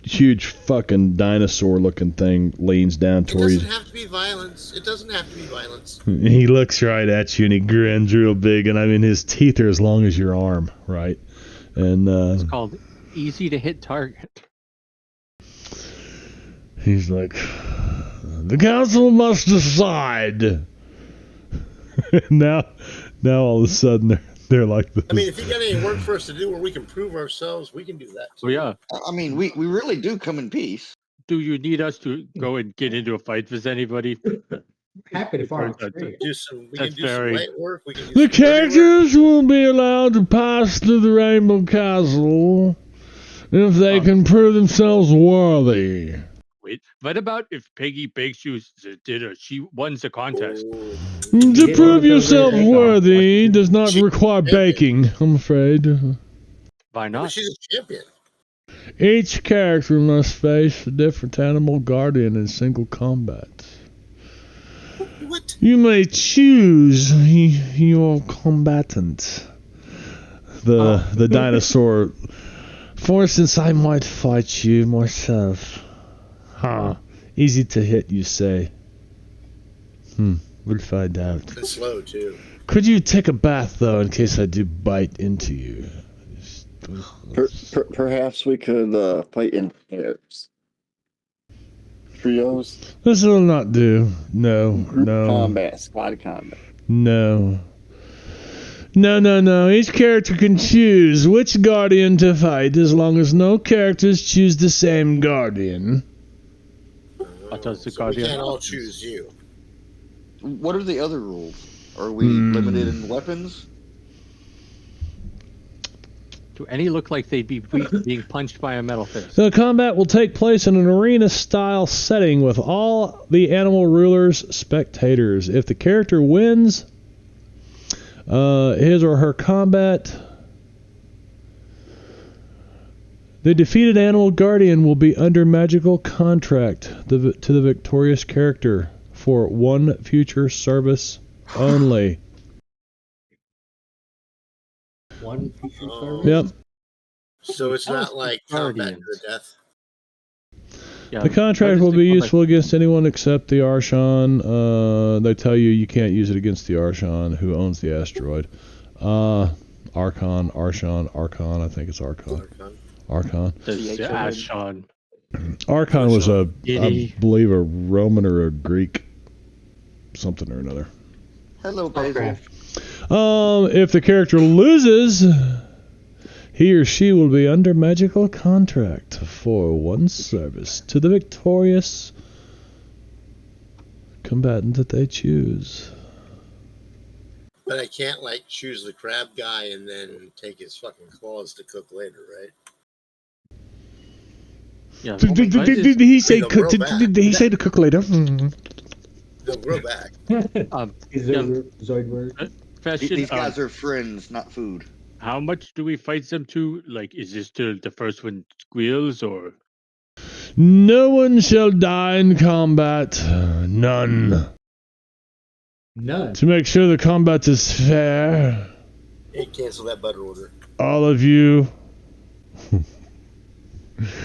huge fucking dinosaur-looking thing leans down It toward you. doesn't have to be violence. It doesn't have to be violence. He looks right at you and he grins real big, and I mean his teeth are as long as your arm, right? And It's called easy to hit target. he's like, the council must decide. now all of a sudden they're like this. I mean, if you got any work for us to do where we can prove ourselves, we can do that. Oh yeah. I mean, we really do come in peace. Do you need us to go and get into a fight with anybody? Happy to farm. Or- We can do some That's some very- light work. We can do The some dirty work. characters will be allowed to pass through the Rainbow Castle if they can prove themselves worthy. Wait, what about if Peggy bakes you the dinner? She won the contest. Oh, To Yeah, prove well, yourself those are- worthy does not She- require baking, I'm afraid. Why but not? she's a champion. Each character must face a different animal guardian in single combat. What? You may choose your combatant. The dinosaur. For instance, I might fight you myself. Easy to hit, you say. We'll find out. And slow too. Could you take a bath, though, in case I do bite into you? Perhaps we could fight in pairs. Trios. This will not do. No. Group combat. Squad combat. No. Each character can choose which guardian to fight as long as no characters choose the same guardian. What does the So we guardian can't all options? choose you. What are the other rules? Are we limited in weapons? Do any look like they'd be being punched by a metal fist? The combat will take place in an arena-style setting with all the animal rulers spectators. If the character wins his or her combat, the defeated animal guardian will be under magical contract to the victorious character for one future service only. one future Oh. service. Yep. So it's Tell us not the like combat to Guardians. the death. Yeah, The contract what is will the be combat- useful against anyone except the Arshan. They tell you can't use it against the Arshan who owns the asteroid. Archon, I think it's Archon. Archon. The CHON. Ashon. Archon was I Yeti. believe, a Roman or a Greek something or another. Hello, Basil. If the character loses, he or she will be under magical contract for one service to the victorious combatant that they choose. But I can't like choose the crab guy and then take his fucking claws to cook later, right? Yeah, Did he say They'll grow back. did he say to cook later? They'll grow back. Zoidberg. question, These guys are friends, not food. how much do we fight them to? Like, is this till the first one squeals, or No one shall die in combat. None. None. To make sure the combat is fair, Hey, cancel that butter order. all of you.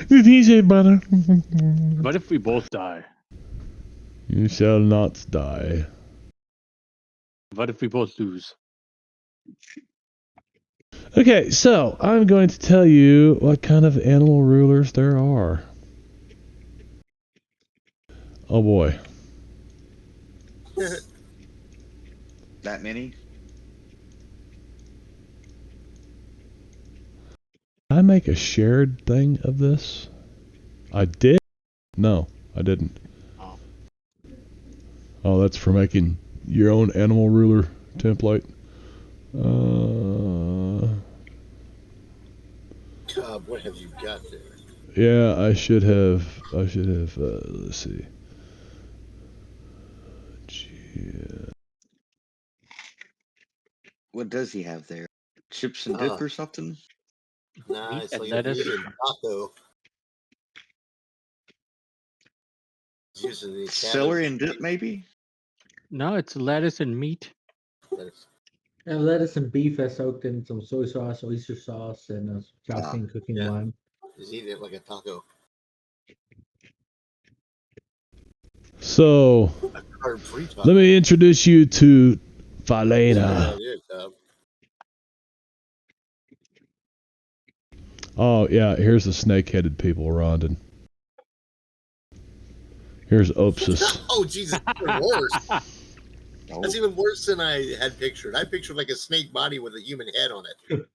Did he say butter? what if we both die? You shall not die. What if we both lose? Okay, so I'm going to tell you what kind of animal rulers there are. Oh boy. That many? Did I make a shared thing of this? I did? No, I didn't. Oh. Oh, that's for making your own animal ruler template. God, what have you got there? Yeah, I should have, let's see. What does he have there? Chips and dip or something? Nah, Meat it's and like lettuce. a vegan taco. He's using the Celery and dip, maybe? No, it's lettuce and meat. cabbage. And lettuce and beef are soaked in some soy sauce, oyster sauce, and Jocelyn cooking yeah. wine. He's eating it like a taco. So, Carb-free taco. let me introduce you to That's a Falena. good idea, Cobb. Oh, yeah, here's the snake-headed people, Rondon. Here's Opsis. Oh, Jesus, that's even worse. That's even worse than I had pictured. I pictured like a snake body with a human head on it.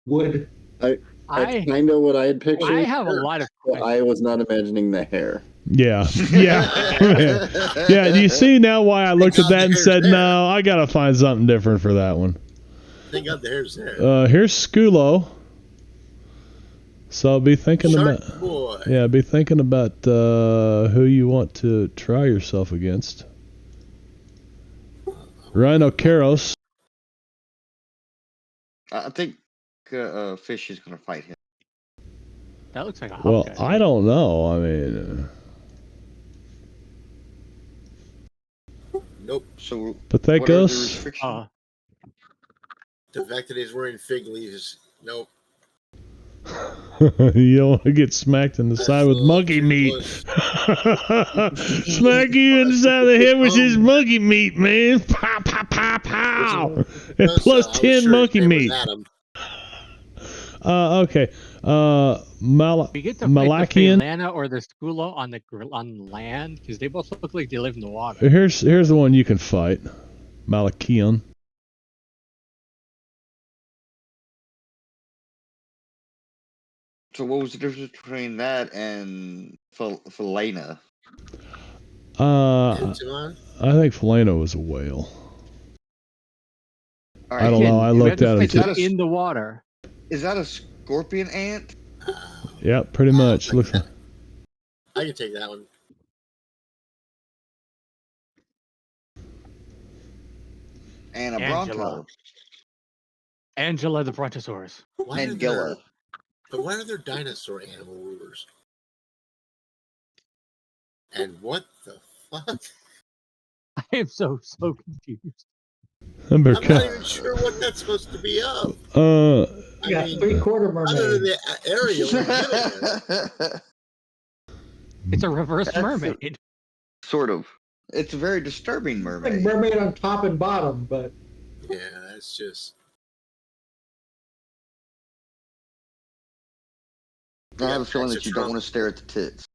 Wood. That's I kind of what I had pictured. I have a lot of but questions. I was not imagining the hair. Yeah, yeah. Yeah, do you see now why I looked at that and said, no, I gotta find something different for that one. Thank God the hair's there. Here's Skulo. So be thinking Shark about, boy. yeah, be thinking about who you want to try yourself against. Rhinoceros. I think Fish is going to fight him. That looks like a Well, hot I don't know. I mean, Nope. So, what are the Pathekos. restrictions? The fact that he's wearing fig leaves. Nope. You don't want to get smacked in the side with monkey meat. Smack you in the side of the head with his monkey meat, man. Pow, pow, pow, pow. And plus 10 monkey meat. Okay. We get to fight the Malakian. Falena or the Skulo on land because they both look like they live in the water. Here's the one you can fight. Malakian. So, what was the difference between that and Falena? I think Falena was a whale. All I don't know. I looked at it him. in the water. Is that a scorpion ant? Yeah, pretty much. Looks like. I can take that one. And a Angela. bronto. Angela the Brontosaurus. Angela. But why are there dinosaur animal rulers? And what the fuck? I am so confused. I'm not even sure what that's supposed to be of. You got mean, 3/4 other than mermaid. the Ariel, It's a reverse That's a- mermaid. Sort of. It's a very disturbing Like mermaid. mermaid on top and bottom, but yeah, that's just. I have a feeling That's that a you don't Trump. want to stare at the tits.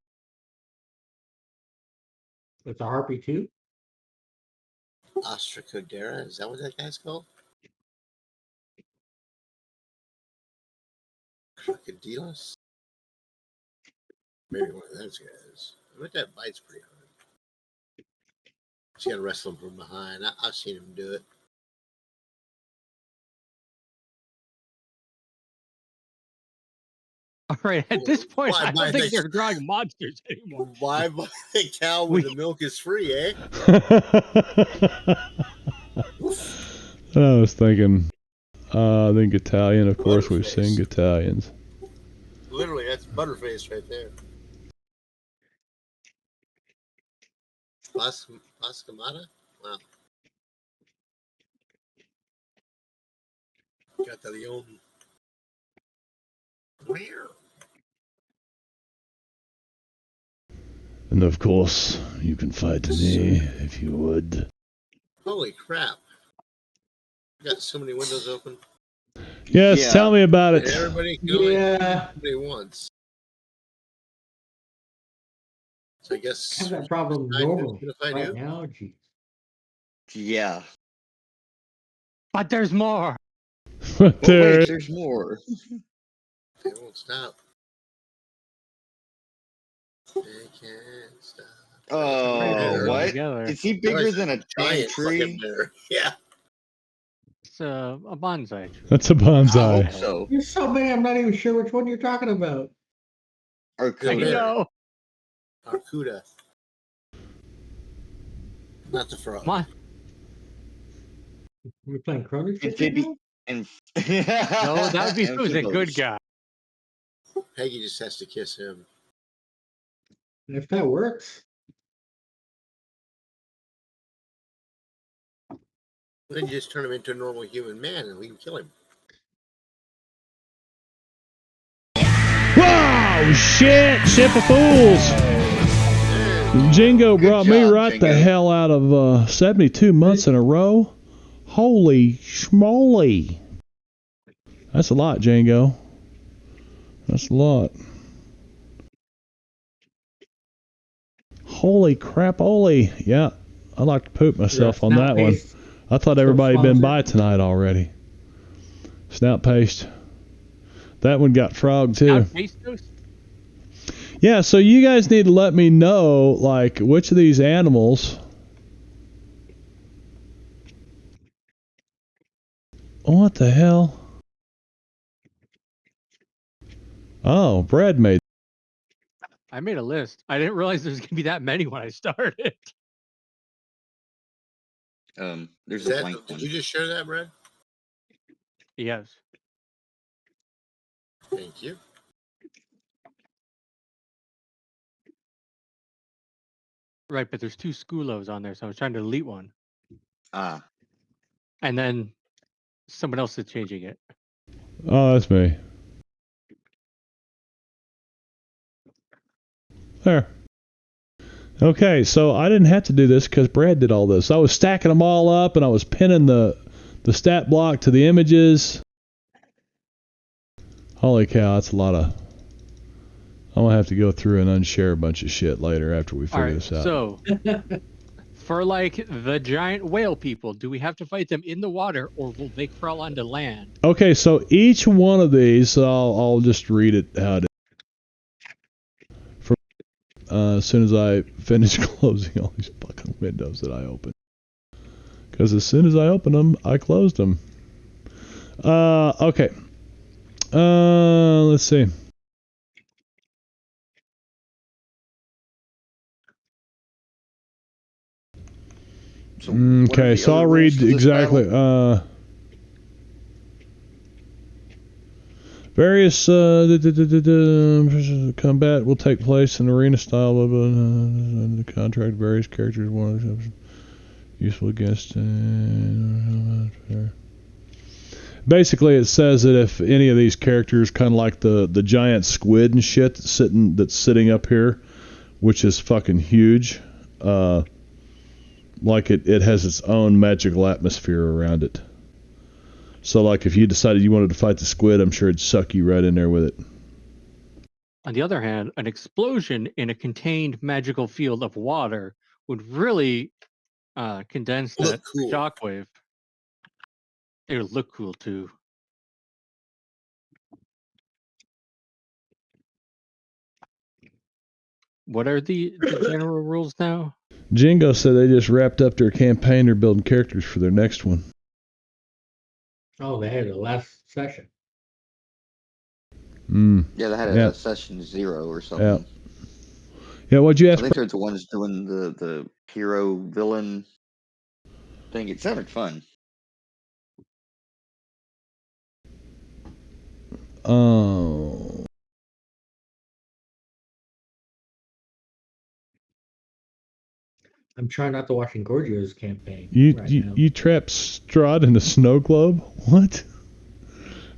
it's a harpy too. Ostracodera, is that what that guy's called? Crocodilus? Maybe one of those guys. I bet that bites pretty hard. He's got to wrestle him from behind. I've seen him do it. All right, at this point, Why I buy don't think this? they're drawing monsters anymore. Why buy a cow when the milk is free, eh? I was thinking, I think Italian, of course, we've seen Italians. Literally, that's Butterface right there. Pascamata? Wow. Got the Leon. Where? And of course, you can fight me if you would. Holy crap. Got so many windows open. Yes, Yeah. tell me about And it. everybody can only do Yeah, what they want. So I I guess. have that problem I do normally. if I Right do. now, geez. Yeah. But there's more. But But there, wait, there's more. They won't stop. They can't stop. Oh, what? Together. Is he bigger than a Giant tree? fucking bear. Yeah. It's a bonsai tree. that's a I bonsai. hope so. There's so many, I'm not even sure which one you're talking about. Or I could bear. know. Arcuda. Not the frog. Come on. We're playing Chrono Trigger Amphibi- now? and No, that would be who's a good Amphibos. guy. Peggy just has to kiss him. If that works. Then you just turn him into a normal human man and we can kill him. Wow, shit, ship of fools. Jingo Good brought me job, right the Jingo. hell out of 72 months in a row. Holy schmoly. That's a lot, Jingo. That's a lot. Holy crap, Oli. Yeah, I'd like to poop myself on that one. Paste. I thought everybody had been by tonight already. Snout paste. That one got frogged too. Now, taste those? Yeah, so you guys need to let me know, like, which of these animals. What the hell? Oh, Brad made. I made a list. I didn't realize there was gonna be that many when I started. There's Is a that, blank did one. you just share that, Brad? Yes. Thank you. Right, but there's two Skulos on there, so I was trying to delete one. Ah, And then someone else is changing it. Oh, that's me. There. Okay, so I didn't have to do this because Brad did all this. I was stacking them all up and I was pinning the stat block to the images. Holy cow, that's a lot of. I'm gonna have to go through and unshare a bunch of shit later after we All figure right, this out. so for like the giant whale people, do we have to fight them in the water or will they crawl onto land? Okay, so each one of these, I'll just read it how it is. As soon as I finish closing all these fucking windows that I opened. Because as soon as I opened them, I closed them. Okay. Let's see. so what are Okay, the so other I'll rules read for this exactly. battle? Various combat will take place in arena style. Blah, blah, blah, the contract various characters. One useful against. Basically, it says that if any of these characters, kind of like the giant squid and shit that's sitting up here, which is fucking huge, like it has its own magical atmosphere around it. So, like, if you decided you wanted to fight the squid, I'm sure it'd suck you right in there with it. On the other hand, an explosion in a contained magical field of water would really condense Look that cool. shockwave. It would look cool too. What are the general rules now? Jingo said they just wrapped up their campaign. They're building characters for their next one. Oh, they had the last session. Yeah, they had Yeah. a session 0 or something. Yeah, what'd you I ask? think they're the ones doing the hero villain thing. It sounded fun. Oh. I'm trying not to watch Engorgio's campaign You right now. you trapped Strahd in a snow globe? What?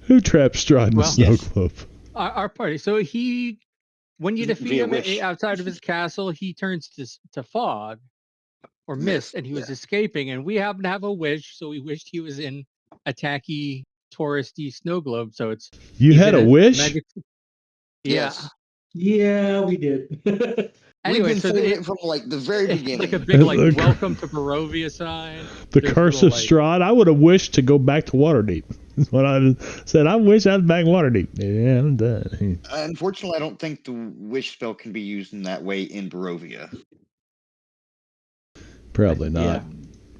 Who trapped Strahd in a Well, snow yes. globe? Our party. So he, when you defeat Via him wish. outside of his castle, he turns to fog or mist, and he was escaping. And we happen to have a wish, so we wished he was in a tacky, touristy snow globe. So it's You he's had in a wish? magic. Yeah. Yes. Yeah, we did. Anyway, We've so been saying it from like the very it's beginning. like a big like The- welcome to Barovia sign. The There's curse little, of like- Strahd. I would have wished to go back to Waterdeep. That's what I said. I wish I was back in Waterdeep. Yeah, I'm done. Unfortunately, I don't think the wish spell can be used in that way in Barovia. Probably not. Yeah.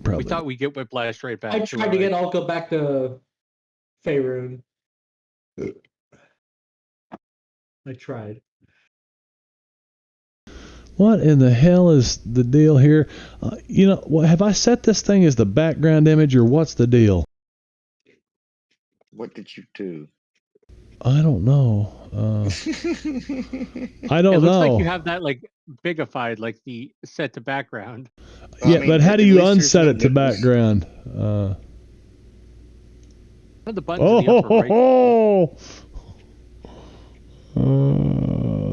Probably. We thought we'd get whiplash right back. I tried to get Alka back to Faerun. I tried. What in the hell is the deal here? Have I set this thing as the background image, or what's the deal? What did you do? I don't know. I It don't looks know. like you have that like bigified, like the set to background. Well, Yeah, I mean, but how at do you least there's unset no it to nipples. background? One of the buttons Oh, in the upper right.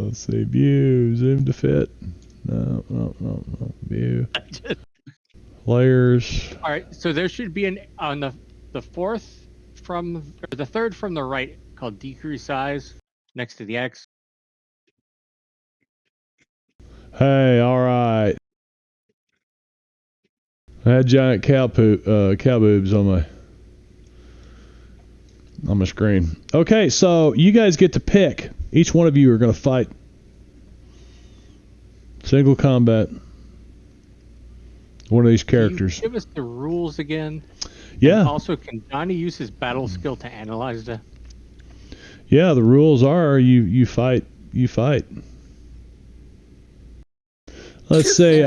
Let's see. View. Zoom to fit. No. View. Layers. All right, so there should be on the fourth or the third from the right called decrease size next to the X. Hey, all right. I had giant cow boobs on my screen. Okay, so you guys get to pick. Each one of you are going to fight. Single combat. One of these characters. Can you give us the rules again? Yeah. And also, can Johnny use his battle skill to analyze the? Yeah, the rules are you fight. Let's see.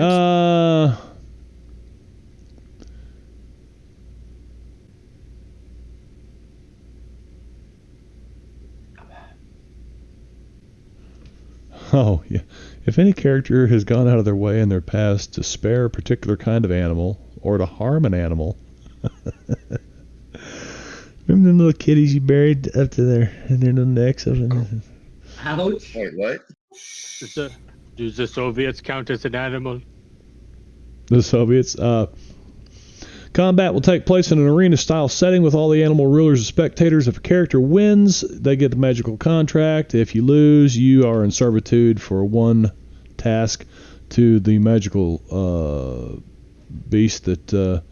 Oh, yeah. If any character has gone out of their way in their past to spare a particular kind of animal or to harm an animal. Remember them little kitties you buried up to their little necks? Ouch. Wait, what? Do the Soviets count as an animal? The Soviets. Combat will take place in an arena-style setting with all the animal rulers as spectators. If a character wins, they get the magical contract. If you lose, you are in servitude for one task to the magical beast that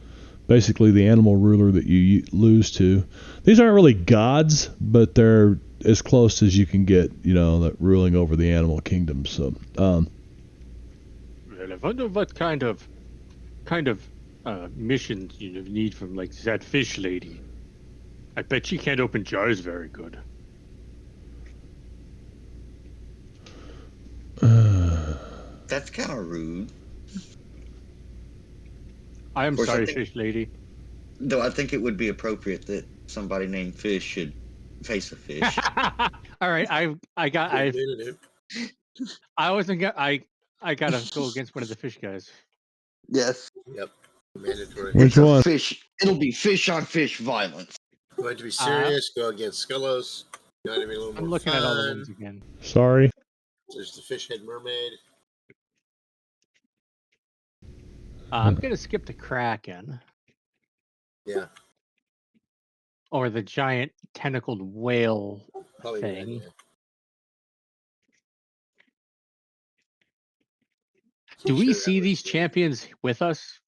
basically the animal ruler that you lose to. These aren't really gods, but they're as close as you can get, that ruling over the animal kingdom. So, Well, I wonder what kind of missions you need from like that fish lady. I bet she can't open jars very good. That's kind of rude. I am Of course, I sorry, think- fish lady. Though I think it would be appropriate that somebody named Fish should face a fish. All right, I wasn't gonna. I gotta go against one of the fish guys. Yes. Yep. Mandatory. Which It's a one? fish. It'll be fish on fish violence. going to be serious. Go against Skullos. Going to be a little more I'm looking fun. at all the ones again. Sorry. There's the fish head mermaid. I'm gonna skip the Kraken Yeah, or the giant tentacled whale probably a good thing. idea. Do we Sure, that see was these good. champions with us?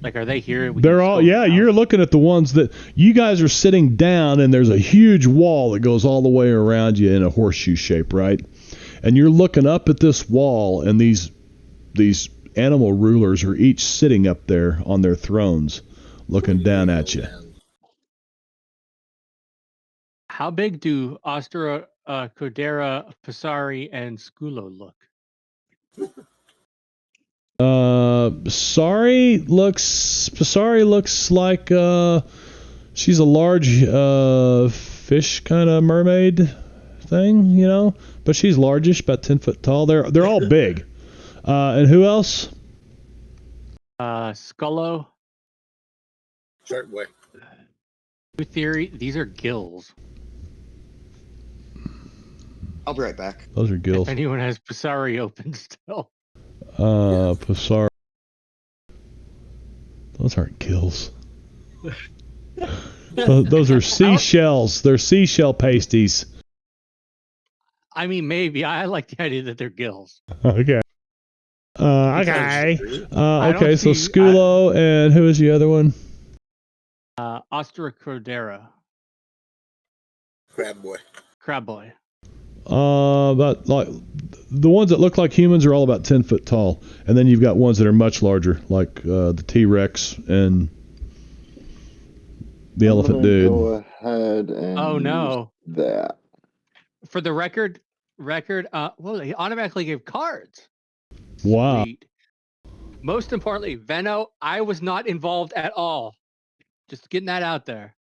Like, are they here? We They're can all, scope yeah, them out? you're looking at the ones that you guys are sitting down, and there's a huge wall that goes all the way around you in a horseshoe shape, right? And you're looking up at this wall, and these animal rulers are each sitting up there on their thrones, looking down at you. How big do Ostra, Kodera, Pasari, and Skulo look? Pasari looks like she's a large fish kind of mermaid thing, you know, but she's largish, about 10 foot tall. They're all big. And who else? Skullo, Shark boy. New Theory. These are gills. I'll be right back. Those are gills. If anyone has Pasari open still. Pasari. Those aren't gills. Those are seashells. They're seashell pasties. I mean, maybe. I like the idea that they're gills. Okay. Okay. I don't Okay. So see- Skulo and who is the other one? Ostra, Kodera, Crab boy. Crab Boy. But like the ones that look like humans are all about 10 foot tall, and then you've got ones that are much larger, like the T-Rex and the elephant dude. Go ahead and Oh no! use that. For the record, well, they automatically gave cards. Wow. Sweet. Most importantly, Venno, I was not involved at all. Just getting that out there.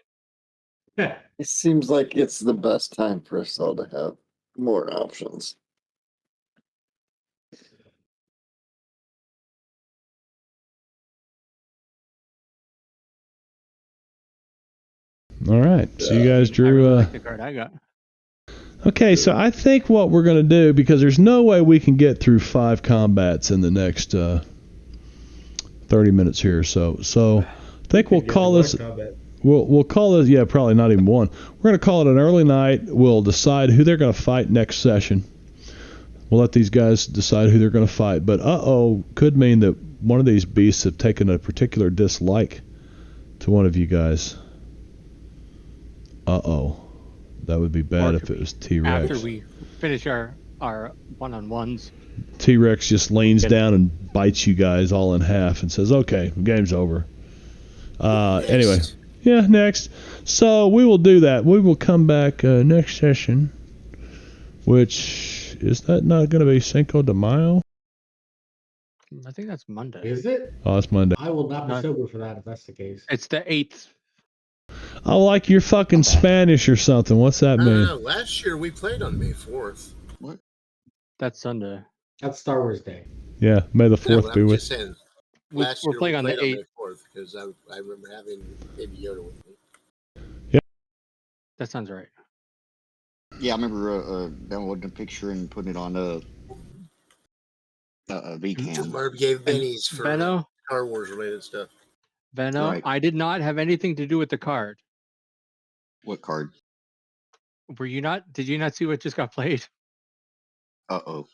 It seems like it's the best time for us all to have more options. All right. So you guys I drew. really like the card I got. Okay, so I think what we're going to do, because there's no way we can get through 5 combats in the next 30 minutes here. So I think we'll call this. We'll call this. Yeah, probably not even one. We're going to call it an early night. We'll decide who they're going to fight next session. We'll let these guys decide who they're going to fight. But could mean that one of these beasts have taken a particular dislike to one of you guys. That would be bad if it was T-Rex. After we finish our one-on-ones. T-Rex just leans down and bites you guys all in half and says, "Okay, game's over." Anyway, yeah, next. So we will do that. We will come back next session, which is that not going to be Cinco de Mayo? I think that's Monday. Is it? Oh, it's Monday. I will not be No. sober for that if that's the case. It's the 8th. I like you're fucking Spanish or something. What's that mean? Last year we played on May 4th. That's Sunday. That's Star Wars Day. Yeah, May the No, 4th but be I'm with. just saying. We're Last year playing we on the played 8th. May 4th because I remember having Baby Yoda with me. That sounds right. Yeah, I remember downloading a picture and putting it on VCam. Barb gave bennies for Venno, Star Wars related stuff. Right. I did not have anything to do with the card. What card? Were you not? Did you not see what just got played? Uh-oh.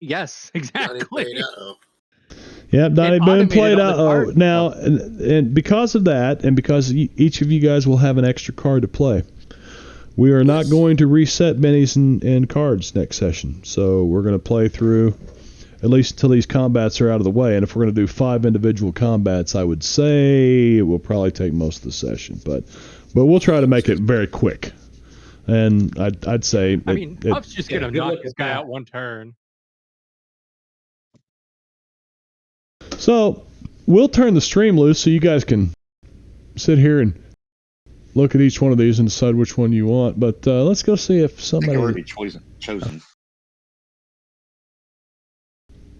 Yes, Johnny exactly. played uh-oh. Yep, Donnie Boone automated played on the card. Now, and because of that, and because each of you guys will have an extra card to play, we are not going to reset bennies and cards next session. So we're going to play through at least until these combats are out of the way. And if we're going to do 5 individual combats, I would say it will probably take most of the session. But we'll try to make it very quick. And I'd say... Puff's just going to good knock look this at guy that. out one turn. So we'll turn the stream loose so you guys can sit here and look at each one of these and decide which one you want. But let's go see if I think somebody... I've already chosen.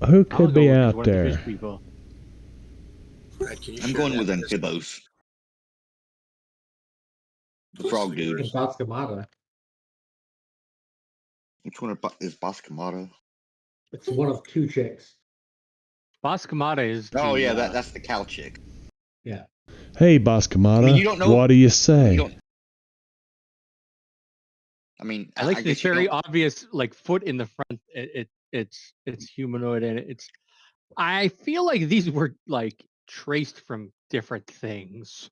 Who I'll could go be with out one of the there? fish people. Brad, can you I'm share going that with with us? Amphibos. The frog dude. And Baskamata. Which one is Baskamata? It's one of two chicks. Baskamata is. Oh the, yeah, that's the cow chick. Yeah. Hey, Baskamata, I mean, you don't know- what do you You say? don't. I mean, I like I this guess you very don't- obvious like foot in the front. It's humanoid and it's. I feel like these were like traced from different things.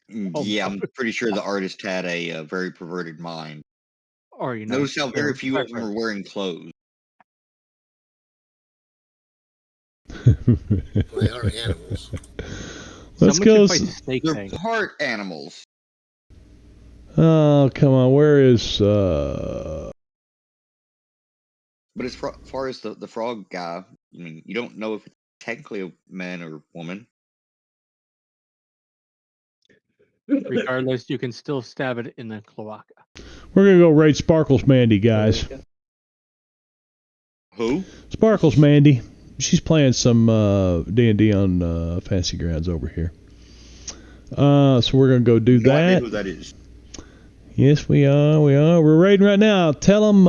Yeah, I'm almost. pretty sure the artist had a very perverted mind. Or you know. Notice how very their few of them are preference. wearing clothes. They are animals. Let's Someone go. should fight the snake They're thing. part animals. Oh, come on. Where is But as far as the frog guy, I mean, you don't know if it's technically a man or woman. Regardless, you can still stab it in the cloaca. We're gonna go raid Sparkles Mandy, guys. Who? Sparkles Mandy. She's playing some D&D on Fantasy Grounds over here. So we're gonna go do No idea that. who that is. Yes, we are. We're raiding right now. Tell them.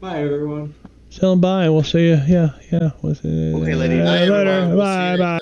Bye, everyone. Tell them bye. We'll see you. Yeah. We'll see you Okay, ladies. Bye, later. everyone. We'll see you Bye. next Bye. time.